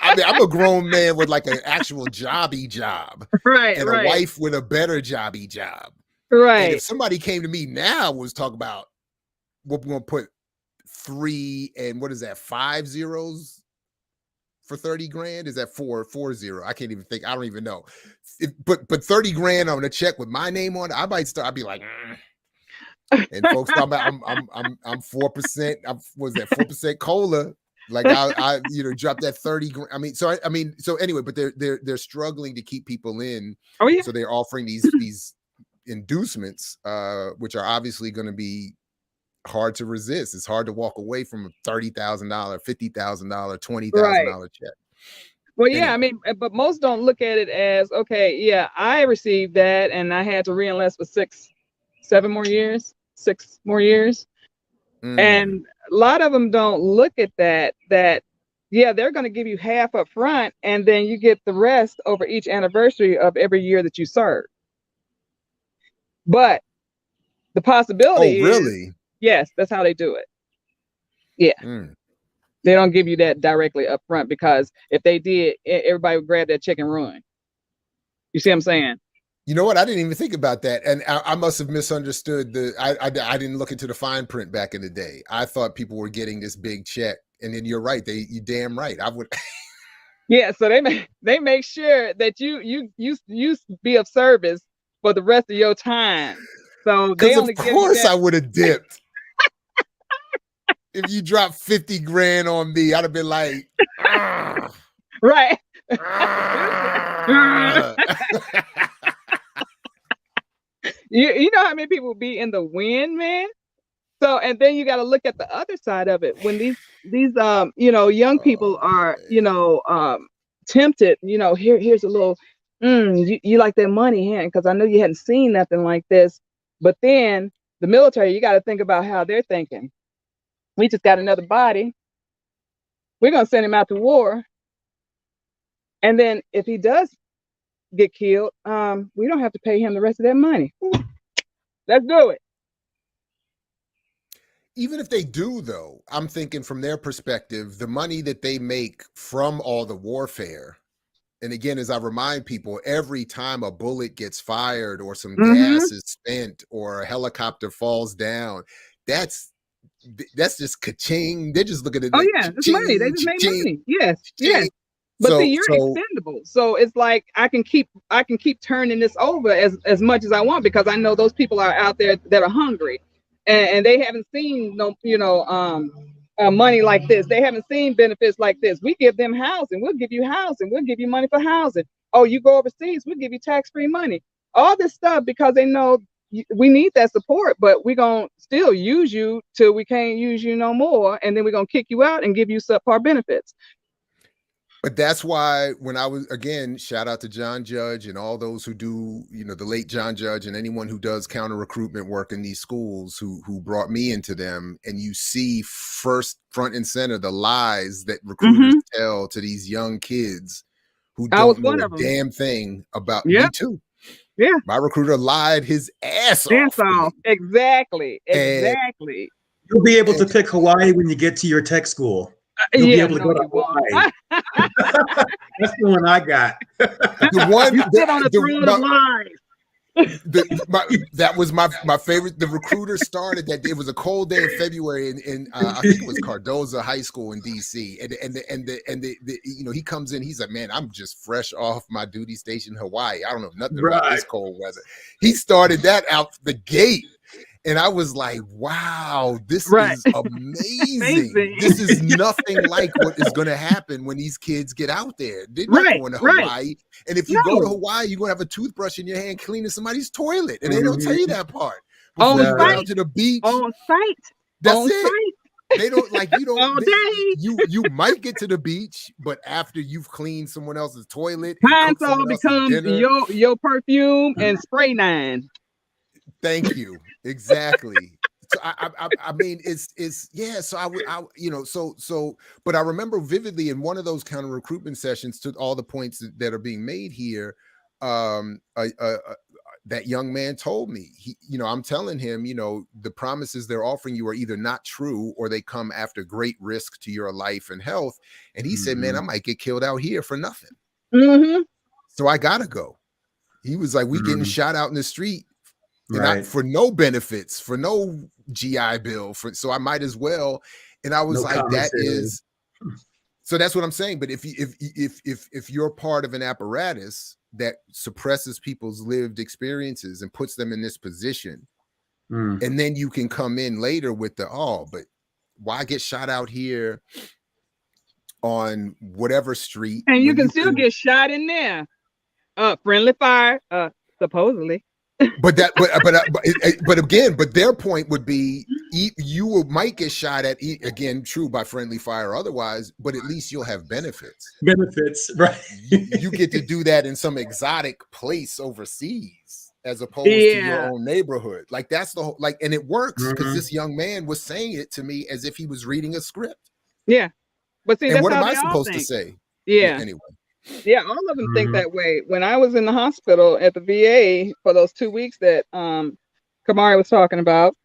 Speaker 2: I mean, I'm a grown man with like an actual jobby job, and a wife with a better jobby job. And if somebody came to me now was talking about, we're going to put 3 and what is that, 5 zeros for 30 grand? Is that 4 0? I can't even think. I don't even know. But 30 grand on a check with my name on it, I might start. I'd be like, and folks talking about I'm 4%. Was that 4% cola? Like I drop that 30 grand. I mean, so anyway, but they're struggling to keep people in.
Speaker 4: Oh yeah.
Speaker 2: So they're offering these inducements, which are obviously going to be hard to resist. It's hard to walk away from a $30,000, $50,000, $20,000 check.
Speaker 4: Well, yeah, I mean, but most don't look at it as, okay, yeah, I received that and I had to re-enlist for 6 more years. And a lot of them don't look at that, yeah, they're going to give you half up front and then you get the rest over each anniversary of every year that you serve. But the possibility is,
Speaker 2: really?
Speaker 4: yes, that's how they do it. Yeah. They don't give you that directly up front, because if they did, everybody would grab that check and run. You see what I'm saying?
Speaker 2: You know what? I didn't even think about that, and I must have misunderstood I didn't look into the fine print back in the day. I thought people were getting this big check, and then you're right. You damn right. I would.
Speaker 4: Yeah. So they make sure that you be of service for the rest of your time. So they only
Speaker 2: of
Speaker 4: give you
Speaker 2: course
Speaker 4: that.
Speaker 2: I would have dipped. If you dropped 50 grand on me, I'd have been like,
Speaker 4: right. You know how many people be in the wind, man? So, and then you got to look at the other side of it. When these young people are, tempted, here's a little, you like that money, hand, because I know you hadn't seen nothing like this. But then the military, you got to think about how they're thinking. We just got another body. We're going to send him out to war. And then if he does get killed, we don't have to pay him the rest of that money. Let's do it.
Speaker 2: Even if they do, though, I'm thinking from their perspective, the money that they make from all the warfare. And again, as I remind people, every time a bullet gets fired or some gas is spent or a helicopter falls down, that's just ka-ching. They're just looking at
Speaker 4: it. Oh yeah, it's money. They just make money. Yes, yes. But
Speaker 2: so,
Speaker 4: see, you're expendable. So it's like I can keep turning this over as much as I want, because I know those people are out there that are hungry, and they haven't seen money like this. They haven't seen benefits like this. We give them housing. We'll give you housing. We'll give you money for housing. Oh, you go overseas, we'll give you tax-free money. All this stuff, because they know we need that support, but we're going to still use you till we can't use you no more. And then we're going to kick you out and give you subpar benefits.
Speaker 2: But that's why when I was, again, shout out to John Judge and all those who do, the late John Judge and anyone who does counter-recruitment work in these schools who brought me into them. And you see front and center the lies that recruiters tell to these young kids who don't know a damn thing about me too.
Speaker 4: Yeah.
Speaker 2: My recruiter lied his ass off.
Speaker 4: Exactly.
Speaker 3: You'll be able to pick Hawaii when you get to your tech school. You'll be able to go to Hawaii. That's the one I got.
Speaker 2: The one
Speaker 4: you sit on the throne of lies.
Speaker 2: That was my favorite. The recruiter started that. It was a cold day in February in I think it was Cardozo High School in DC, and he comes in. He's like, man, I'm just fresh off my duty station in Hawaii. I don't know nothing about this cold weather. He started that out the gate. And I was like, wow, this is amazing. This is nothing like what is going to happen when these kids get out there. They're not going to Hawaii. And if you go to Hawaii, you're going to have a toothbrush in your hand cleaning somebody's toilet. And they don't tell you that part.
Speaker 4: On
Speaker 2: site.
Speaker 4: Go
Speaker 2: out to the beach.
Speaker 4: On site.
Speaker 2: That's
Speaker 4: on
Speaker 2: it.
Speaker 4: Site.
Speaker 2: They don't you don't
Speaker 4: all day.
Speaker 2: You might get to the beach, but after you've cleaned someone else's toilet,
Speaker 4: Pine-Sol becomes your perfume and spray nine.
Speaker 2: Thank you. Exactly. So I mean, it's yeah. So but I remember vividly in one of those counter recruitment sessions, to all the points that are being made here. That young man told me, I'm telling him, the promises they're offering you are either not true or they come after great risk to your life and health. And he said, man, I might get killed out here for nothing. So I gotta go. He was like, we getting shot out in the street. And for no benefits, for no GI Bill, so I might as well. And I was so that's what I'm saying. But if you're part of an apparatus that suppresses people's lived experiences and puts them in this position, and then you can come in later with but why get shot out here on whatever street?
Speaker 4: And you can still get shot in there. Friendly fire, supposedly.
Speaker 2: But again, their point would be you might get shot at again, true, by friendly fire or otherwise, but at least you'll have benefits.
Speaker 3: Right?
Speaker 2: You get to do that in some exotic place overseas as opposed to your own neighborhood. Like that's the whole and it works because this young man was saying it to me as if he was reading a script.
Speaker 4: Yeah, but see,
Speaker 2: and what am I supposed to say?
Speaker 4: Yeah.
Speaker 2: Anyway.
Speaker 4: Yeah, all of them think
Speaker 3: Mhm.
Speaker 4: that way. When I was in the hospital at the VA for those 2 weeks that Kamari was talking about,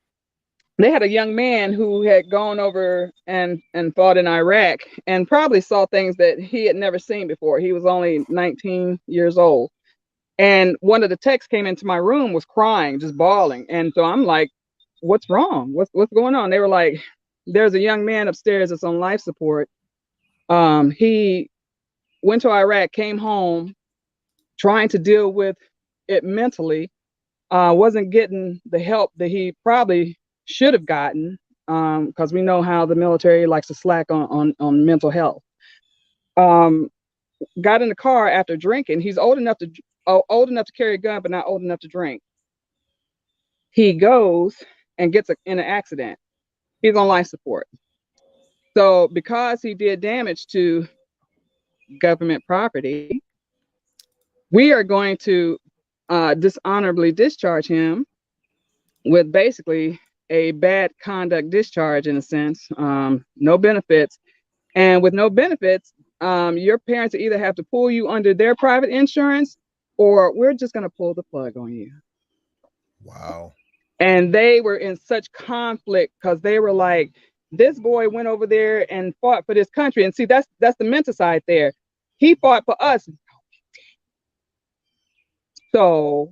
Speaker 4: they had a young man who had gone over and fought in Iraq and probably saw things that he had never seen before. He was only 19 years old. And one of the techs came into my room, was crying, just bawling. And so I'm like, what's wrong? What's going on? They were like, there's a young man upstairs that's on life support. He went to Iraq, came home, trying to deal with it mentally, wasn't getting the help that he probably should have gotten, because we know how the military likes to slack on mental health. Got in the car after drinking. He's old enough to carry a gun, but not old enough to drink. He goes and gets in an accident. He's on life support. So because he did damage to government property, we are going to dishonorably discharge him with basically a bad conduct discharge, in a sense, no benefits. And with no benefits, your parents either have to pull you under their private insurance, or we're just going to pull the plug on you.
Speaker 2: Wow.
Speaker 4: And they were in such conflict because they were like, this boy went over there and fought for this country. And see, that's the mental side there. He fought for us. So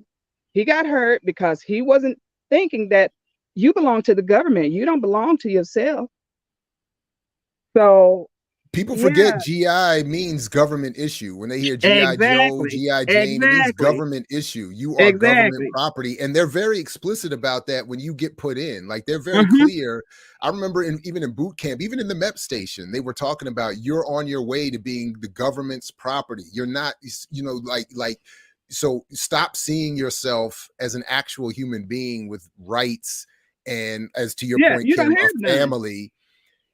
Speaker 4: he got hurt because he wasn't thinking that you belong to the government. You don't belong to yourself. So
Speaker 2: People
Speaker 4: yeah,
Speaker 2: forget GI means government issue. When they hear GI Joe,
Speaker 4: exactly,
Speaker 2: GI Jane, it means
Speaker 4: exactly,
Speaker 2: government issue. You are government
Speaker 4: exactly.
Speaker 2: property. And they're very explicit about that when you get put in. Like, they're very
Speaker 4: Mhm.
Speaker 2: clear. I remember even in boot camp, even in the MEP station, they were talking about you're on your way to being the government's property. You're not, you know, like so stop seeing yourself as an actual human being with rights. And as to your
Speaker 4: Yeah,
Speaker 2: point,
Speaker 4: you don't
Speaker 2: Kim,
Speaker 4: have
Speaker 2: a
Speaker 4: none.
Speaker 2: family.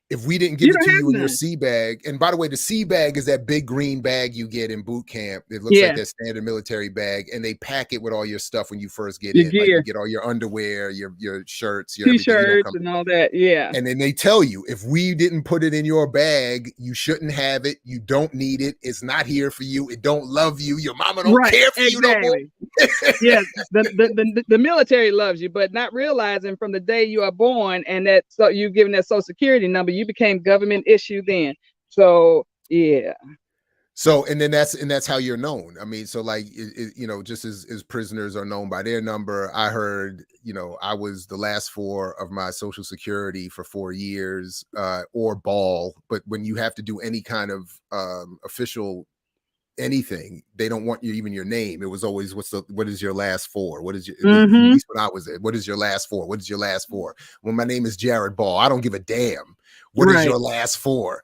Speaker 2: If we didn't
Speaker 4: You
Speaker 2: give it
Speaker 4: don't
Speaker 2: to
Speaker 4: have
Speaker 2: you in your
Speaker 4: none.
Speaker 2: sea bag, and by the way, the sea bag is that big green bag you get in boot camp. It looks like
Speaker 4: Yeah,
Speaker 2: that standard military bag, and they pack it with all your stuff when you first get
Speaker 4: your
Speaker 2: in. Like, you
Speaker 4: gear,
Speaker 2: get all your underwear, your shirts, your everything. You don't
Speaker 4: t-shirts,
Speaker 2: come.
Speaker 4: and all that. Yeah,
Speaker 2: And then they tell you, if we didn't put it in your bag, you shouldn't have it. You don't need it. It's not here for you. It don't love you. Your mama don't
Speaker 4: right,
Speaker 2: care for you no more.
Speaker 4: exactly. Yeah, the military loves you, but not realizing from the day you are born and that, so you given that social security number, you became government issue then. So yeah.
Speaker 2: So, and then that's how you're known. I mean, so like, you know, just as prisoners are known by their number, I heard, you know, I was the last four of my social security for 4 years, or ball. But when you have to do any kind of official anything, they don't want you even your name. It was always, what is your last four? What is your, at
Speaker 4: Mm-hmm.
Speaker 2: least when I was there, what is your last four? What is your last four? When my name is Jared Ball, I don't give a damn. What is
Speaker 4: Right.
Speaker 2: your last four?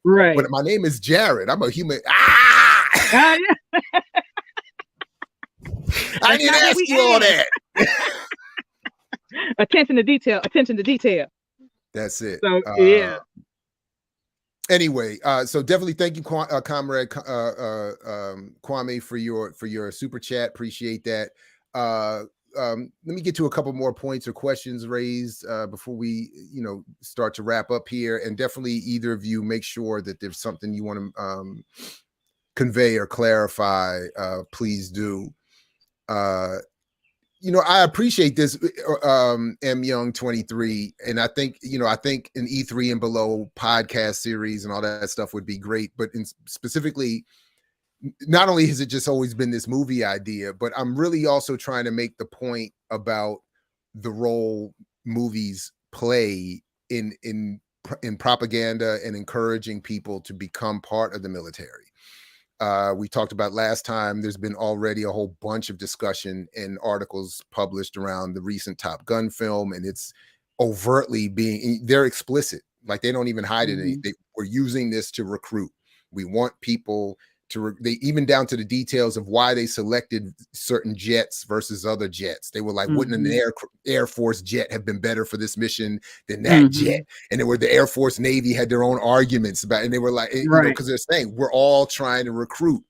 Speaker 4: Right.
Speaker 2: But my name is Jared. I'm a human. Ah!
Speaker 4: Yeah.
Speaker 2: I didn't ask you all that.
Speaker 4: Attention to detail. Attention to detail.
Speaker 2: That's it.
Speaker 4: So yeah.
Speaker 2: Anyway, so definitely thank you, comrade Kwame, for your super chat. Appreciate that. Let me get to a couple more points or questions raised before we, you know, start to wrap up here. And definitely, either of you, make sure that there's something you want to convey or clarify. Please do. You know, I appreciate this, M Young 23, and I think an E3 and below podcast series and all that stuff would be great. But specifically, not only has it just always been this movie idea, but I'm really also trying to make the point about the role movies play in propaganda and encouraging people to become part of the military. We talked about last time, there's been already a whole bunch of discussion and articles published around the recent Top Gun film, and it's overtly they're explicit. Like, they don't even hide it. We're using this to recruit. We want people to, they even down to the details of why they selected certain jets versus other jets. They were like, wouldn't an Air Force jet have been better for this mission than that jet? And the Air Force Navy had their own arguments about it. And they were like, you know, because they're saying we're all trying to recruit.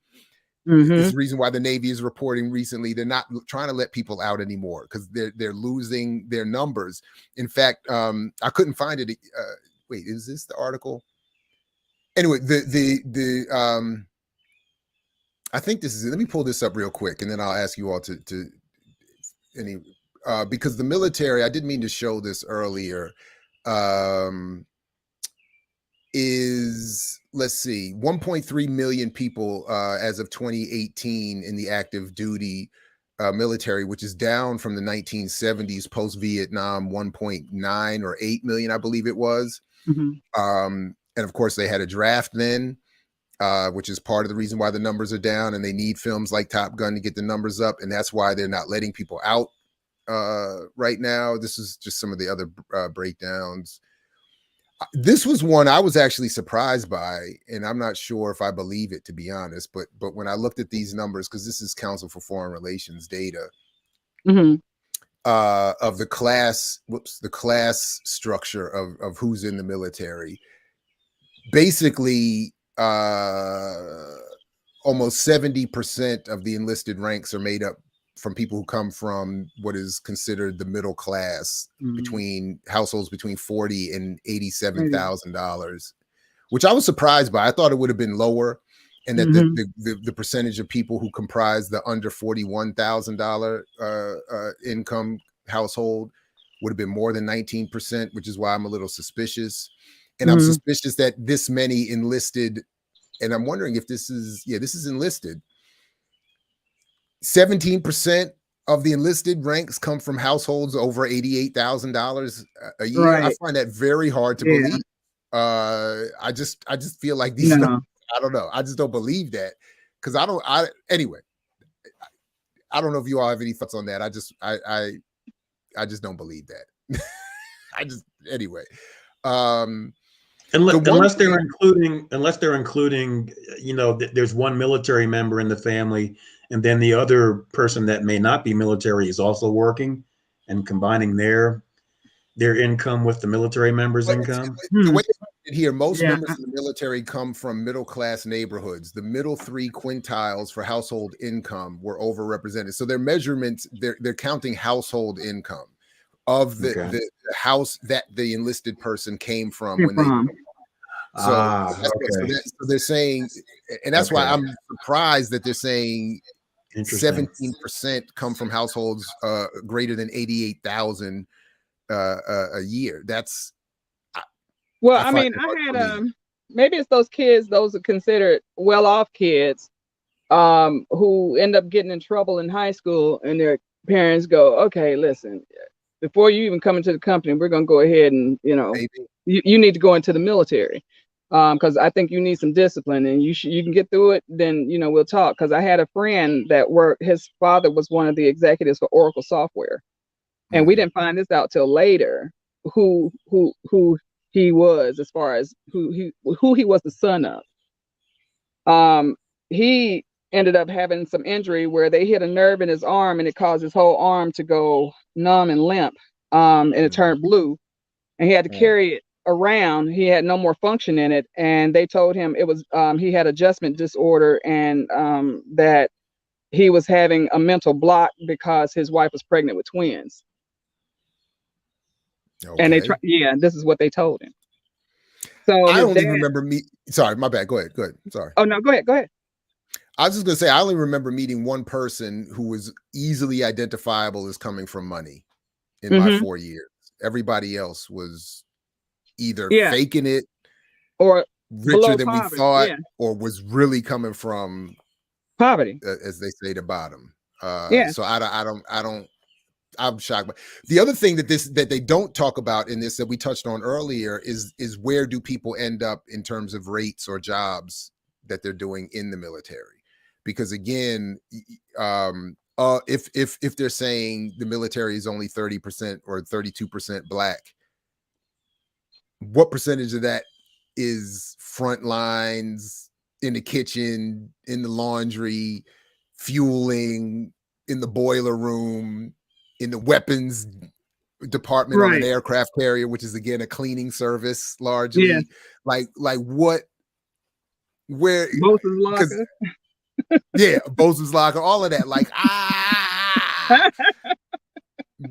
Speaker 2: It's the reason why the Navy is reporting recently they're not trying to let people out anymore, because they're losing their numbers. In fact, I couldn't find it. Wait, is this the article? Anyway, I think this is, let me pull this up real quick and then I'll ask you all to any, because the military, I didn't mean to show this earlier, is, let's see, 1.3 million people as of 2018 in the active duty military, which is down from the 1970s post-Vietnam 1.9 or 8 million, I believe it was. And of course, they had a draft then, which is part of the reason why the numbers are down, and they need films like Top Gun to get the numbers up, and that's why they're not letting people out right now. This is just some of the other breakdowns. This was one I was actually surprised by, and I'm not sure if I believe it, to be honest, but when I looked at these numbers, because this is Council for Foreign Relations data, of the class, the class structure of who's in the military, basically almost 70% of the enlisted ranks are made up from people who come from what is considered the middle class, between households between $40,000 and $87,000, which I was surprised by. I thought it would have been lower, and that the percentage of people who comprise the under $41,000 income household would have been more than 19%, which is why I'm a little suspicious. And I'm suspicious that this many enlisted, and I'm wondering if this is, this is enlisted. 17% of the enlisted ranks come from households over $88,000 a year. Right. I find that very hard to believe. I just feel like these numbers, I don't know. I just don't believe that, because anyway, I don't know if you all have any thoughts on that. I just don't believe that. Anyway.
Speaker 3: Unless they're including, there's one military member in the family, and then the other person that may not be military is also working, and combining their income with the military member's income.
Speaker 2: The way here, most members of the military come from middle class neighborhoods. The middle 3 quintiles for household income were overrepresented. So their measurements, they're counting household income of the house that the enlisted person came from when they. So they're saying, and that's why I'm surprised that they're saying 17% come from households greater than 88,000 a year. That's
Speaker 4: I mean, I had maybe it's those kids, those are considered well-off kids, who end up getting in trouble in high school, and their parents go, "Okay, listen, before you even come into the company, we're going to go ahead and you need to go into the military, because I think you need some discipline, and you can get through it. Then we'll talk." Because I had a friend that worked. His father was one of the executives for Oracle Software, and we didn't find this out till later who he was, as far as who he was the son of. He ended up having some injury where they hit a nerve in his arm, and it caused his whole arm to go numb and limp, and it turned blue, and he had to carry it around. He had no more function in it, and they told him it was he had adjustment disorder, and that he was having a mental block because his wife was pregnant with twins. And this is what they told him. So
Speaker 2: I don't even remember sorry, my bad. Go ahead. Sorry.
Speaker 4: Oh no, go ahead.
Speaker 2: I was just gonna say, I only remember meeting one person who was easily identifiable as coming from money in my 4 years. Everybody else was either faking it, or richer than we thought, or was really coming from
Speaker 4: poverty,
Speaker 2: as they say, the bottom. So I'm shocked. The other thing that they don't talk about in this, that we touched on earlier, is where do people end up in terms of rates or jobs that they're doing in the military? Because again, if they're saying the military is only 30% or 32% Black, what percentage of that is front lines, in the kitchen, in the laundry, fueling, in the boiler room, in the weapons department on an aircraft carrier, which is again a cleaning service largely? Like what, where Bosun's locker, all of that. Like,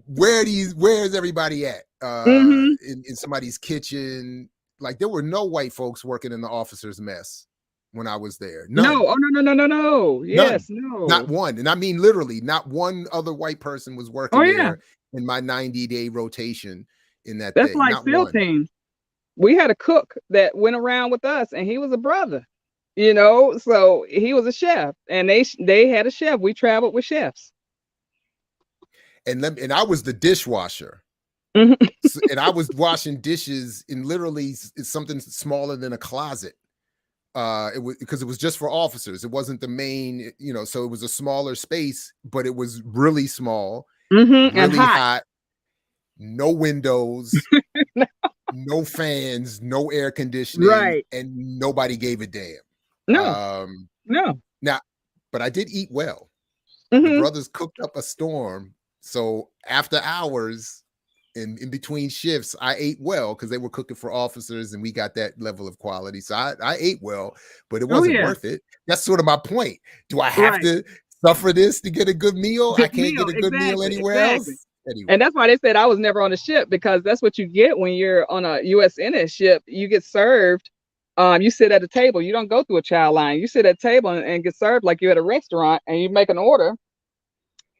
Speaker 2: where is everybody at? In somebody's kitchen? Like, there were no white folks working in the officers' mess when I was there. None.
Speaker 4: No. Oh, no. Yes,
Speaker 2: None. Not
Speaker 4: no.
Speaker 2: one. And I mean, literally, not one other white person was working
Speaker 4: Oh, yeah.
Speaker 2: there in my 90-day rotation in that
Speaker 4: That's
Speaker 2: thing.
Speaker 4: like
Speaker 2: Not
Speaker 4: SEAL
Speaker 2: one.
Speaker 4: team. We had a cook that went around with us, and he was a brother, you know, so he was a chef, and they had a chef. We traveled with chefs.
Speaker 2: And I was the dishwasher.
Speaker 4: Mhm.
Speaker 2: And I was washing dishes in literally something smaller than a closet. It was because it was just for officers. It wasn't the main, you know, so it was a smaller space, but it was really small,
Speaker 4: And
Speaker 2: really
Speaker 4: hot.
Speaker 2: hot, no windows, no fans, no air conditioning,
Speaker 4: Right.
Speaker 2: and nobody gave a damn.
Speaker 4: No. No.
Speaker 2: Now, but I did eat well.
Speaker 4: Mhm.
Speaker 2: The brothers cooked up a storm. So after hours, in between shifts, I ate well because they were cooking for officers and we got that level of quality. So I ate well, but it wasn't
Speaker 4: yeah.
Speaker 2: worth it. That's sort of my point. Do I have to suffer this to get a good meal? I can't get a good meal anywhere else. Anyway.
Speaker 4: And that's why they said I was never on a ship, because that's what you get when you're on a USNS ship. You get served. You sit at a table. You don't go through a child line. You sit at a table and get served like you're at a restaurant, and you make an order.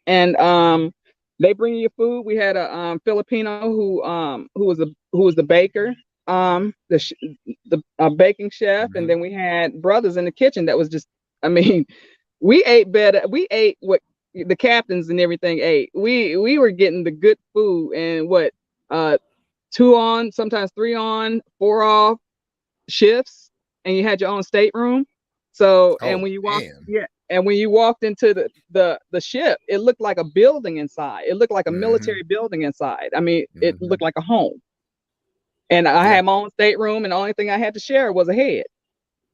Speaker 4: And they bring you your food. We had a Filipino who was the baker, the baking chef, and then we had brothers in the kitchen that was just, I mean, we ate better. We ate what the captains and everything ate. We were getting the good food, and 2 on, sometimes 3 on, 4 off shifts, and you had your own stateroom. So and when you walked, and when you walked into the ship, it looked like a building inside. It looked like a military building inside. I mean, it looked like a home. And I had my own stateroom, and the only thing I had to share was a head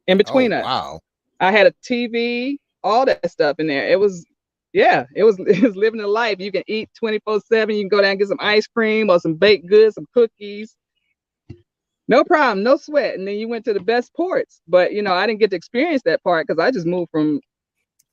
Speaker 4: in between us.
Speaker 2: Wow.
Speaker 4: I had a TV, all that stuff in there. It was living a life. You can eat 24/7. You can go down and get some ice cream or some baked goods, some cookies. No problem, no sweat. And then you went to the best ports. But you know, I didn't get to experience that part because I just moved from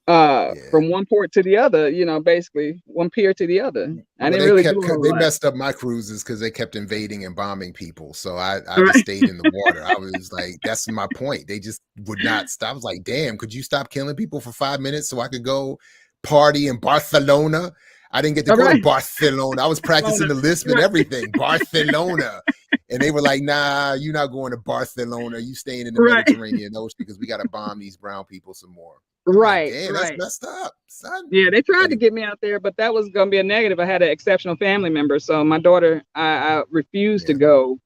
Speaker 4: one port to the other, you know, basically one pier to the other. I didn't really do a whole lot.
Speaker 2: Messed up my cruises because they kept invading and bombing people. So I just stayed in the water. I was like, that's my point. They just would not stop. I was like, damn, could you stop killing people for 5 minutes so I could go party in Barcelona? I didn't get to go to Barcelona. I was practicing the lisp and everything. Barcelona. And they were like, nah, you're not going to Barcelona. You staying in the Mediterranean Ocean because we got to bomb these brown people some more.
Speaker 4: Right.
Speaker 2: Like, damn, that's messed up, son.
Speaker 4: Yeah, they tried to get me out there, but that was going to be a negative. I had an exceptional family member. So my daughter, I refused to go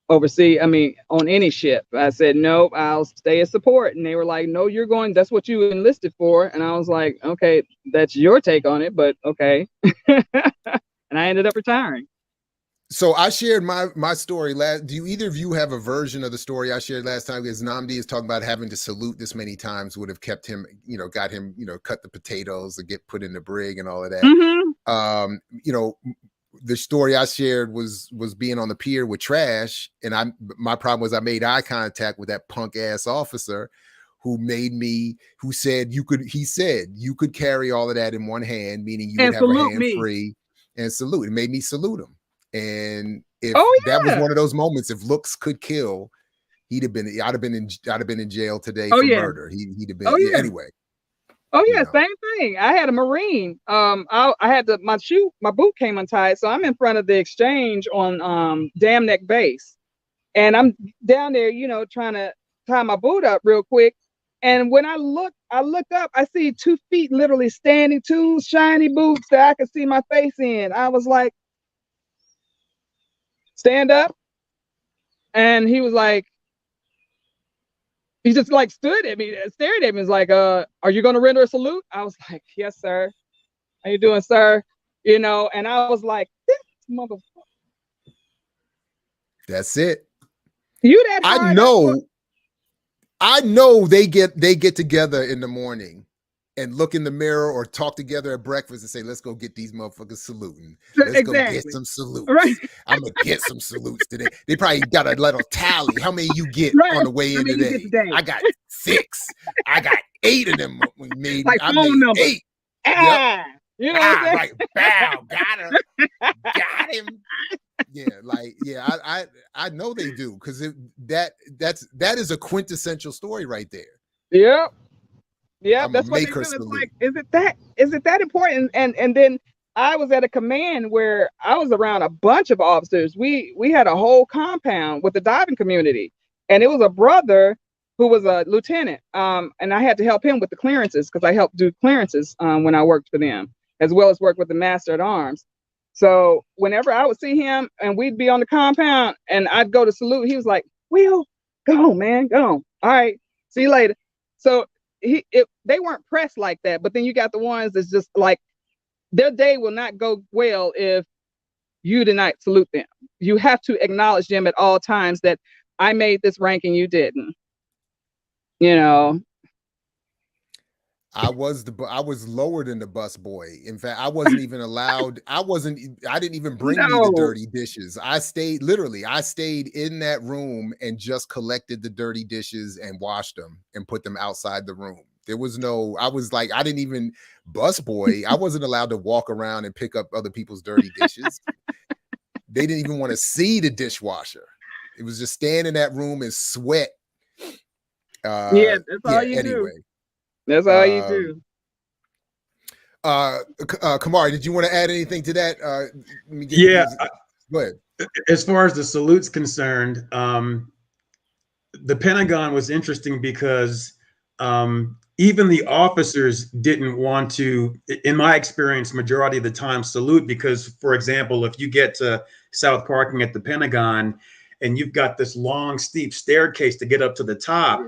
Speaker 4: overseas. I mean, on any ship. I said, nope, I'll stay as support. And they were like, no, you're going. That's what you enlisted for. And I was like, okay, that's your take on it, but okay. And I ended up retiring.
Speaker 2: So I shared my story last. Do either of you have a version of the story I shared last time? Because Nnamdi is talking about having to salute this many times would have kept him, you know, got him, you know, cut the potatoes or get put in the brig and all of that. You know, the story I shared was being on the pier with trash, and my problem was I made eye contact with that punk ass officer who said you could carry all of that in one hand, meaning you would have a hand free and salute. It made me salute him. And if that was one of those moments, if looks could kill, I'd have been in jail today for murder. He'd have been anyway.
Speaker 4: Oh yeah, same thing. I had a Marine. I had my boot came untied, so I'm in front of the exchange on Dam Neck Base, and I'm down there, you know, trying to tie my boot up real quick. And when I look up, I see 2 feet literally standing, 2 shiny boots that I could see my face in. I was like, stand up. And he was like, he just like stood at me, stared at me. He's like, are you going to render a salute? I was like, yes, sir. How you doing, sir? You know, and I was like, this motherfucker.
Speaker 2: That's it.
Speaker 4: You that hard?
Speaker 2: I know they get together in the morning and look in the mirror or talk together at breakfast and say, let's go get these motherfuckers saluting. Let's go get some salutes.
Speaker 4: Right.
Speaker 2: I'm going to get some salutes today. They probably got a little tally. How many you get on the way in today? I got 6. I got 8 of them.
Speaker 4: Like phone number. 8.
Speaker 2: Yep.
Speaker 4: You know what I'm saying?
Speaker 2: Right. Bow. Got him. Got him. Yeah, I know they do, because that is a quintessential story right there.
Speaker 4: Yep. Yep.
Speaker 2: I'm gonna
Speaker 4: That's what they
Speaker 2: make
Speaker 4: do.
Speaker 2: her
Speaker 4: It's
Speaker 2: salute.
Speaker 4: like, is it that important? And then I was at a command where I was around a bunch of officers. We had a whole compound with the diving community, and it was a brother who was a lieutenant. And I had to help him with the clearances because I helped do clearances when I worked for them, as well as work with the master at arms. So whenever I would see him and we'd be on the compound and I'd go to salute, he was like, "Will, go, man, go. All right, see you later." So they weren't pressed like that. But then you got the ones that's just like their day will not go well if you did not salute them. You have to acknowledge them at all times that I made this rank and you didn't. You know.
Speaker 2: I was lower than the bus boy. In fact, I wasn't even allowed. I didn't even bring me the
Speaker 4: No.
Speaker 2: dirty dishes. I stayed in that room and just collected the dirty dishes and washed them and put them outside the room. There was no, I was like, I didn't even bus boy. I wasn't allowed to walk around and pick up other people's dirty dishes. They didn't even want to see the dishwasher. It was just stand in that room and sweat.
Speaker 4: Yeah, that's all you do. That's all you do.
Speaker 2: Kamari, did you want to add anything to that? Go ahead.
Speaker 3: As far as the salute's concerned, the Pentagon was interesting because even the officers didn't want to, in my experience, majority of the time salute because, for example, if you get to South Parking at the Pentagon and you've got this long, steep staircase to get up to the top,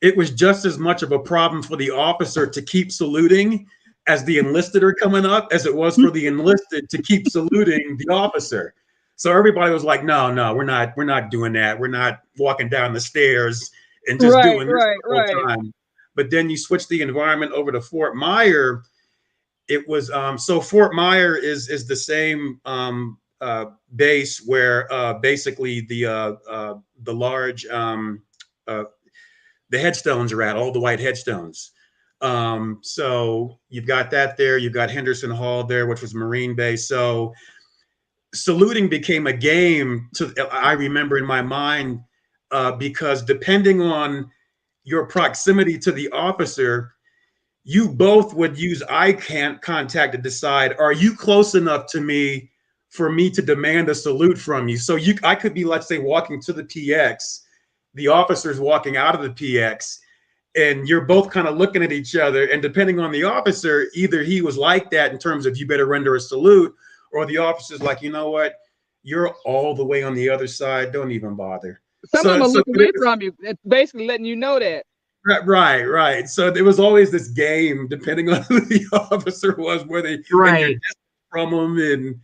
Speaker 3: it was just as much of a problem for the officer to keep saluting as the enlisted are coming up as it was for the enlisted to keep saluting the officer. So everybody was like, no, we're not doing that. We're not walking down the stairs and just doing this the whole time. But then you switch the environment over to Fort Myer. It was so Fort Myer is the same base where basically the large the headstones are at, all the white headstones. So you've got that there. You've got Henderson Hall there, which was Marine Base. So saluting became a game I remember in my mind because depending on your proximity to the officer, you both would use eye contact to decide, are you close enough to me for me to demand a salute from you? So I could be, let's say, walking to the PX, the officer's walking out of the PX, and you're both kind of looking at each other. And depending on the officer, either he was like that in terms of you better render a salute, or the officer's like, you know what, you're all the way on the other side. Don't even bother.
Speaker 4: Some of them are looking away from you. It's basically letting you know that.
Speaker 3: Right. So there was always this game, depending on who the officer was, where they from them, and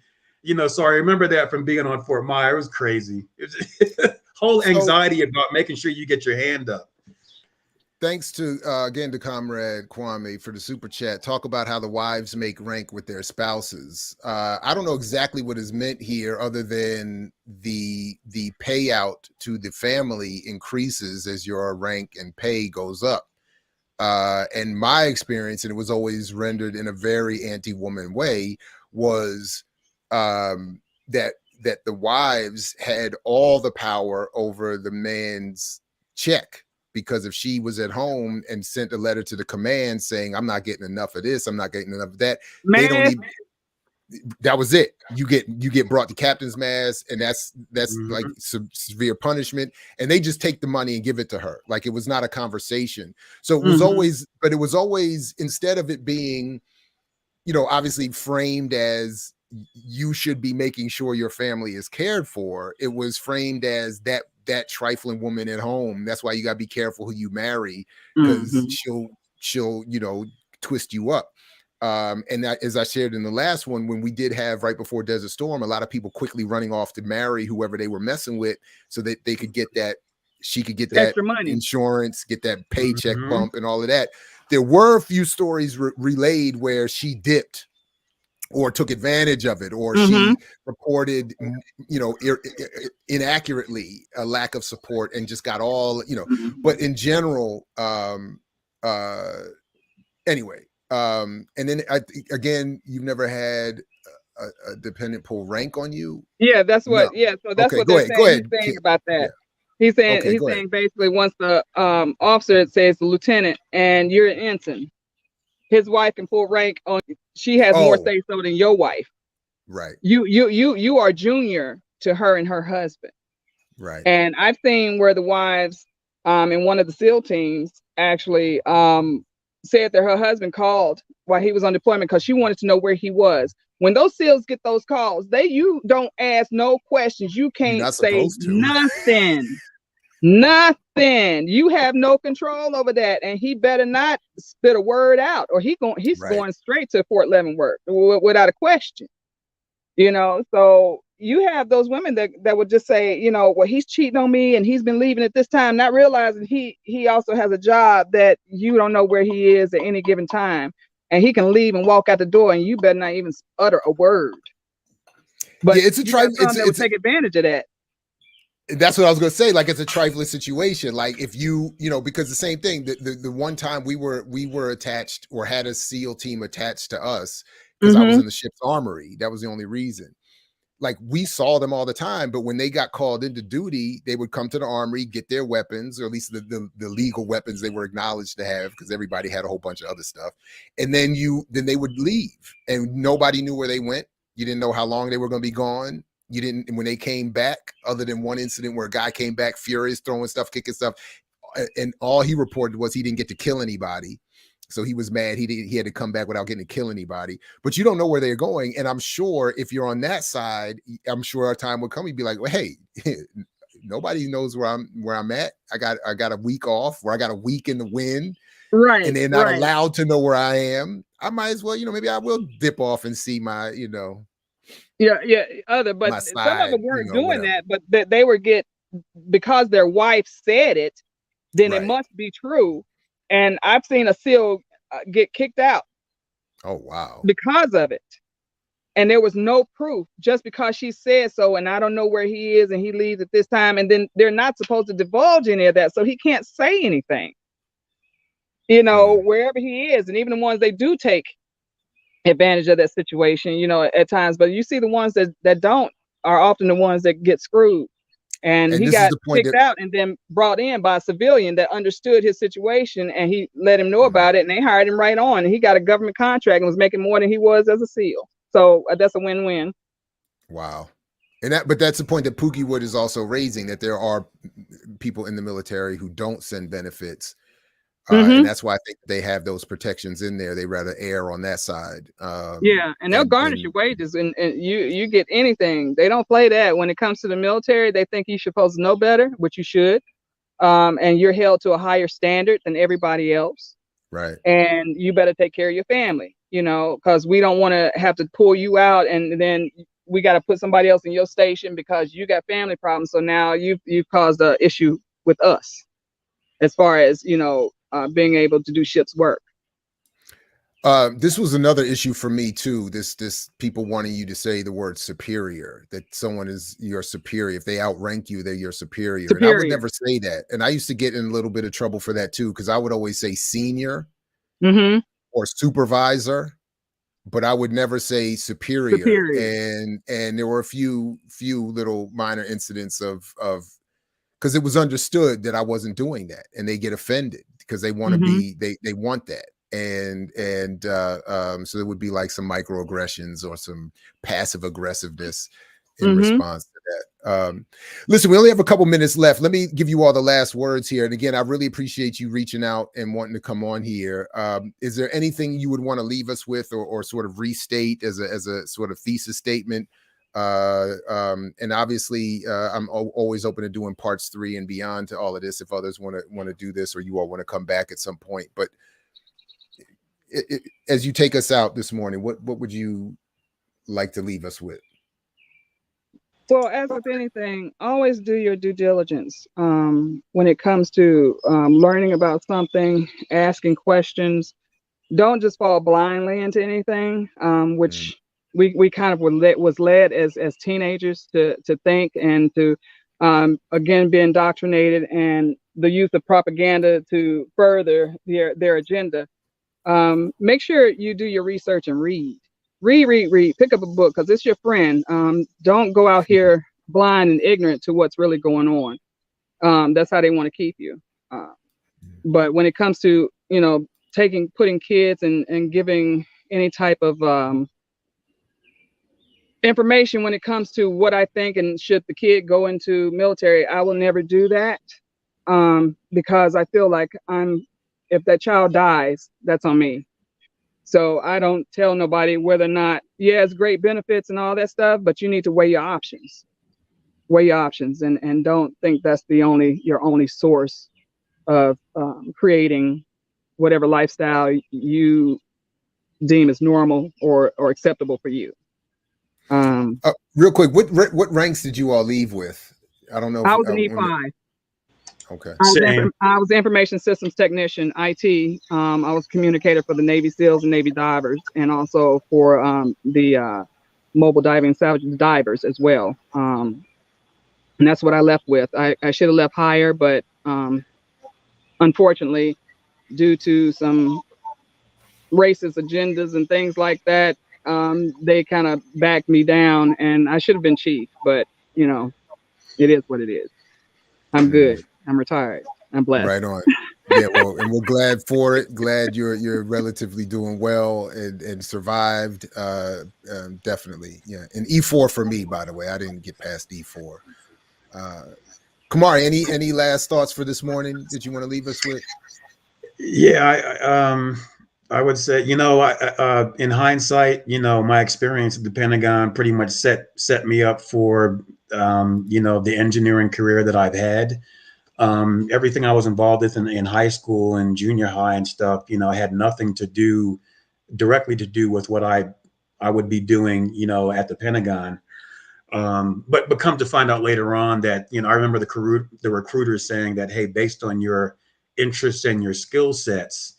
Speaker 3: so I remember that from being on Fort Myer. It was crazy. It was whole anxiety about making sure you get your hand up.
Speaker 2: Thanks to again to Comrade Kwame for the super chat. Talk about how the wives make rank with their spouses. I don't know exactly what is meant here, other than the payout to the family increases as your rank and pay goes up. And my experience, and it was always rendered in a very anti-woman way, was that the wives had all the power over the man's check. Because if she was at home and sent a letter to the command saying, I'm not getting enough of this, I'm not getting enough of that, they don't even, that was it. You get brought to captain's mast, and that's like severe punishment. And they just take the money and give it to her. Like it was not a conversation. So it was always, instead of it being, obviously framed as you should be making sure your family is cared for, it was framed as that trifling woman at home. That's why you got to be careful who you marry, because she'll twist you up. And that, as I shared in the last one, when we did have right before Desert Storm, a lot of people quickly running off to marry whoever they were messing with so that they could get that, she could get that
Speaker 4: extra money,
Speaker 2: insurance, get that paycheck bump and all of that. There were a few stories relayed where she dipped or took advantage of it, or she reported, inaccurately a lack of support and just got all, but in general, anyway. And then again, you've never had a dependent pull rank on you?
Speaker 4: Yeah, that's what,
Speaker 2: no.
Speaker 4: So that's
Speaker 2: okay,
Speaker 4: what
Speaker 2: go
Speaker 4: they're
Speaker 2: ahead,
Speaker 4: saying about that. He's saying
Speaker 2: Okay,
Speaker 4: he's
Speaker 2: go ahead.
Speaker 4: saying basically once the officer says lieutenant and you're an ensign, his wife can pull rank on. She has more
Speaker 2: Oh,
Speaker 4: say so than your wife.
Speaker 2: right,
Speaker 4: You are junior to her and her husband.
Speaker 2: right.
Speaker 4: And I've seen where the wives in one of the SEAL teams actually said that her husband called while he was on deployment because she wanted to know where he was. When those SEALs get those calls, you don't ask no questions. You
Speaker 2: You're
Speaker 4: can't
Speaker 2: not
Speaker 4: say
Speaker 2: supposed to.
Speaker 4: nothing. Nothing. You have no control over that, and he better not spit a word out, or he's
Speaker 2: Right.
Speaker 4: going straight to Fort Leavenworth without a question. So you have those women that would just say, well, he's cheating on me, and he's been leaving at this time, not realizing he also has a job that you don't know where he is at any given time, and he can leave and walk out the door, and you better not even utter a word. But
Speaker 2: Yeah, it's a
Speaker 4: you got some
Speaker 2: it's
Speaker 4: that would take advantage of that.
Speaker 2: that's what I was going to say. Like, it's a trifling situation. Like, if because the same thing, the one time we were attached or had a SEAL team attached to us because I was in the ship's armory. That was the only reason. Like, we saw them all the time, but when they got called into duty, they would come to the armory, get their weapons, or at least the legal weapons they were acknowledged to have, because everybody had a whole bunch of other stuff. And then they would leave, and nobody knew where they went. You didn't know how long they were going to be gone. You didn't, when they came back, other than one incident where a guy came back furious, throwing stuff, kicking stuff, and all he reported was he didn't get to kill anybody. So he was mad. He had to come back without getting to kill anybody. But you don't know where they're going. And I'm sure if you're on that side, I'm sure a time would come, you'd be like, well, hey, nobody knows where I'm at. I got a week off, where I got a week in the wind.
Speaker 4: Right.
Speaker 2: And they're not allowed to know where I am. I might as well, maybe I will dip off and see my,
Speaker 4: but
Speaker 2: side,
Speaker 4: some of them weren't doing
Speaker 2: whatever.
Speaker 4: that, but they were because their wife said it, then
Speaker 2: Right.
Speaker 4: it must be true. And I've seen a SEAL get kicked out.
Speaker 2: Oh, wow.
Speaker 4: Because of it. And there was no proof, just because she said so, and I don't know where he is, and he leaves at this time, and then they're not supposed to divulge any of that, so he can't say anything, wherever he is. And even the ones they do take advantage of that situation, at times, but you see the ones that don't are often the ones that get screwed. And he got kicked out and then brought in by a civilian that understood his situation, and he let him know about it, and they hired him right on. And he got a government contract and was making more than he was as a SEAL. So that's a win-win.
Speaker 2: Wow. But that's the point that Pookie Wood is also raising, that there are people in the military who don't send benefits. And that's why I think they have those protections in there. They rather err on that side.
Speaker 4: And they'll garnish your wages, and you get anything. They don't play that. When it comes to the military, they think you're supposed to know better, which you should. And you're held to a higher standard than everybody else.
Speaker 2: Right.
Speaker 4: And you better take care of your family, because we don't want to have to pull you out, and then we got to put somebody else in your station because you got family problems. So now you've caused an issue with us as far as, being able to do ship's work.
Speaker 2: This was another issue for me too. This people wanting you to say the word superior, that someone is your superior. If they outrank you, they're your superior. And I would never say that. And I used to get in a little bit of trouble for that too, because I would always say senior or supervisor, but I would never say superior. And there were a few little minor incidents of because it was understood that I wasn't doing that, and they get offended because they want to be, they want that. And so there would be like some microaggressions or some passive aggressiveness in response to that. Listen, we only have a couple minutes left. Let me give you all the last words here. And again, I really appreciate you reaching out and wanting to come on here. Is there anything you would want to leave us with, or sort of restate as a sort of thesis statement? And obviously I'm always open to doing parts 3 and beyond to all of this if others want to do this, or you all want to come back at some point. But as you take us out this morning, what would you like to leave us with?
Speaker 4: Well, as with anything, always do your due diligence when it comes to learning about something, asking questions. Don't just fall blindly into anything, which we kind of was led as teenagers to think, and to again be indoctrinated, and the use of propaganda to further their agenda. Make sure you do your research and read. Pick up a book, because it's your friend. Don't go out here blind and ignorant to what's really going on. That's how they want to keep you. But when it comes to, putting kids and giving any type of information when it comes to what I think and should the kid go into military, I will never do that, because I feel like if that child dies, that's on me. So I don't tell nobody whether or not, it's great benefits and all that stuff, but you need to weigh your options. And don't think that's your only source of creating whatever lifestyle you deem as normal or acceptable for you.
Speaker 2: Real quick, what ranks did you all leave with? I don't know.
Speaker 4: I was an E5.
Speaker 2: Okay.
Speaker 4: I was information systems technician, IT. I was communicator for the Navy SEALs and Navy divers, and also for the mobile diving and salvage divers as well. And that's what I left with. I should have left higher, but unfortunately, due to some racist agendas and things like that, they kind of backed me down, and I should have been chief, but it is what it is. I'm good. I'm retired. I'm blessed.
Speaker 2: Right on. Yeah, well, and we're glad for it. Glad you're relatively doing well and survived. Definitely. Yeah. And E4 for me, by the way. I didn't get past E4. Kamari, any last thoughts for this morning that you want to leave us with?
Speaker 3: Yeah, I would say, in hindsight, my experience at the Pentagon pretty much set me up for, the engineering career that I've had. Everything I was involved with in high school and junior high and stuff, had nothing directly to do with what I would be doing, at the Pentagon. But come to find out later on that, I remember the recruiters saying that, hey, based on your interests and your skill sets,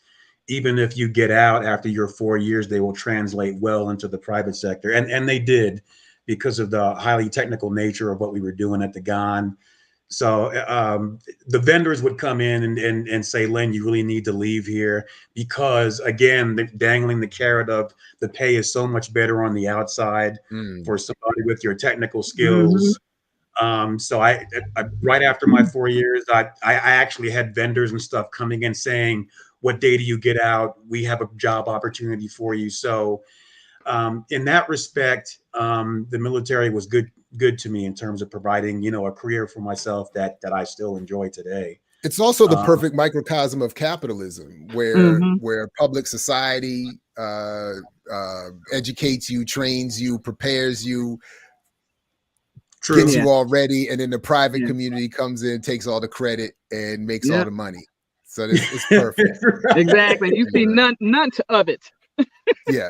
Speaker 3: even if you get out after your 4 years, they will translate well into the private sector. And they did, because of the highly technical nature of what we were doing at the GON. So the vendors would come in and say, Len, you really need to leave here because, again, dangling the carrot of the pay is so much better on the outside for somebody with your technical skills. So I right after my 4 years, I actually had vendors and stuff coming in saying, what day do you get out? We have a job opportunity for you. So in that respect, the military was good to me in terms of providing, a career for myself that I still enjoy today.
Speaker 2: It's also the perfect microcosm of capitalism, where public society educates you, trains you, prepares you, gets you all ready, and then the private community comes in, takes all the credit, and makes all the money. So it's perfect.
Speaker 4: Exactly. You see none of it.
Speaker 2: Yeah.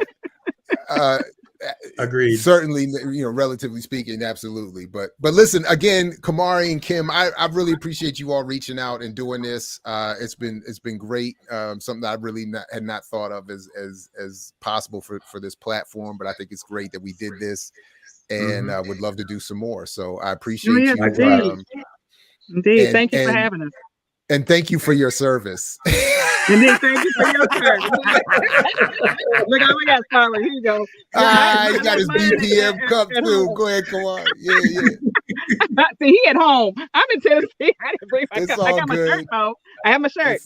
Speaker 3: Agreed.
Speaker 2: Certainly, relatively speaking, absolutely. But listen, again, Kamari and Kim, I really appreciate you all reaching out and doing this. It's been great. Something that I really had not thought of as possible for this platform, but I think it's great that we did this, and would love to do some more. So I appreciate you.
Speaker 4: Indeed. Thank you for having us.
Speaker 2: And thank you for your service.
Speaker 4: Indeed, thank you for your service. Look, we got Scarlett. Here you go.
Speaker 2: He got his BPM cup too. Go ahead, come on. Yeah.
Speaker 4: See, he at home. I'm in Tennessee. I didn't bring my cup. I got my
Speaker 2: good.
Speaker 4: shirt though. I have my shirt.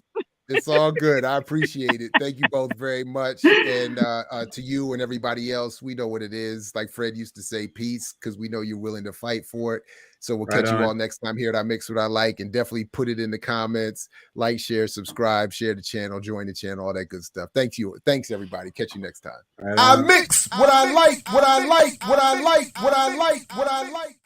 Speaker 2: It's all good. I appreciate it. Thank you both very much. And to you and everybody else, we know what it is. Like Fred used to say, peace, because we know you're willing to fight for it. So we'll catch you all next time here at I Mix What I Like, and definitely put it in the comments, like, share, subscribe, share the channel, join the channel, all that good stuff. Thank you. Thanks, everybody. Catch you next time. I mix what I like, what I like, what I like, what I like, what I like.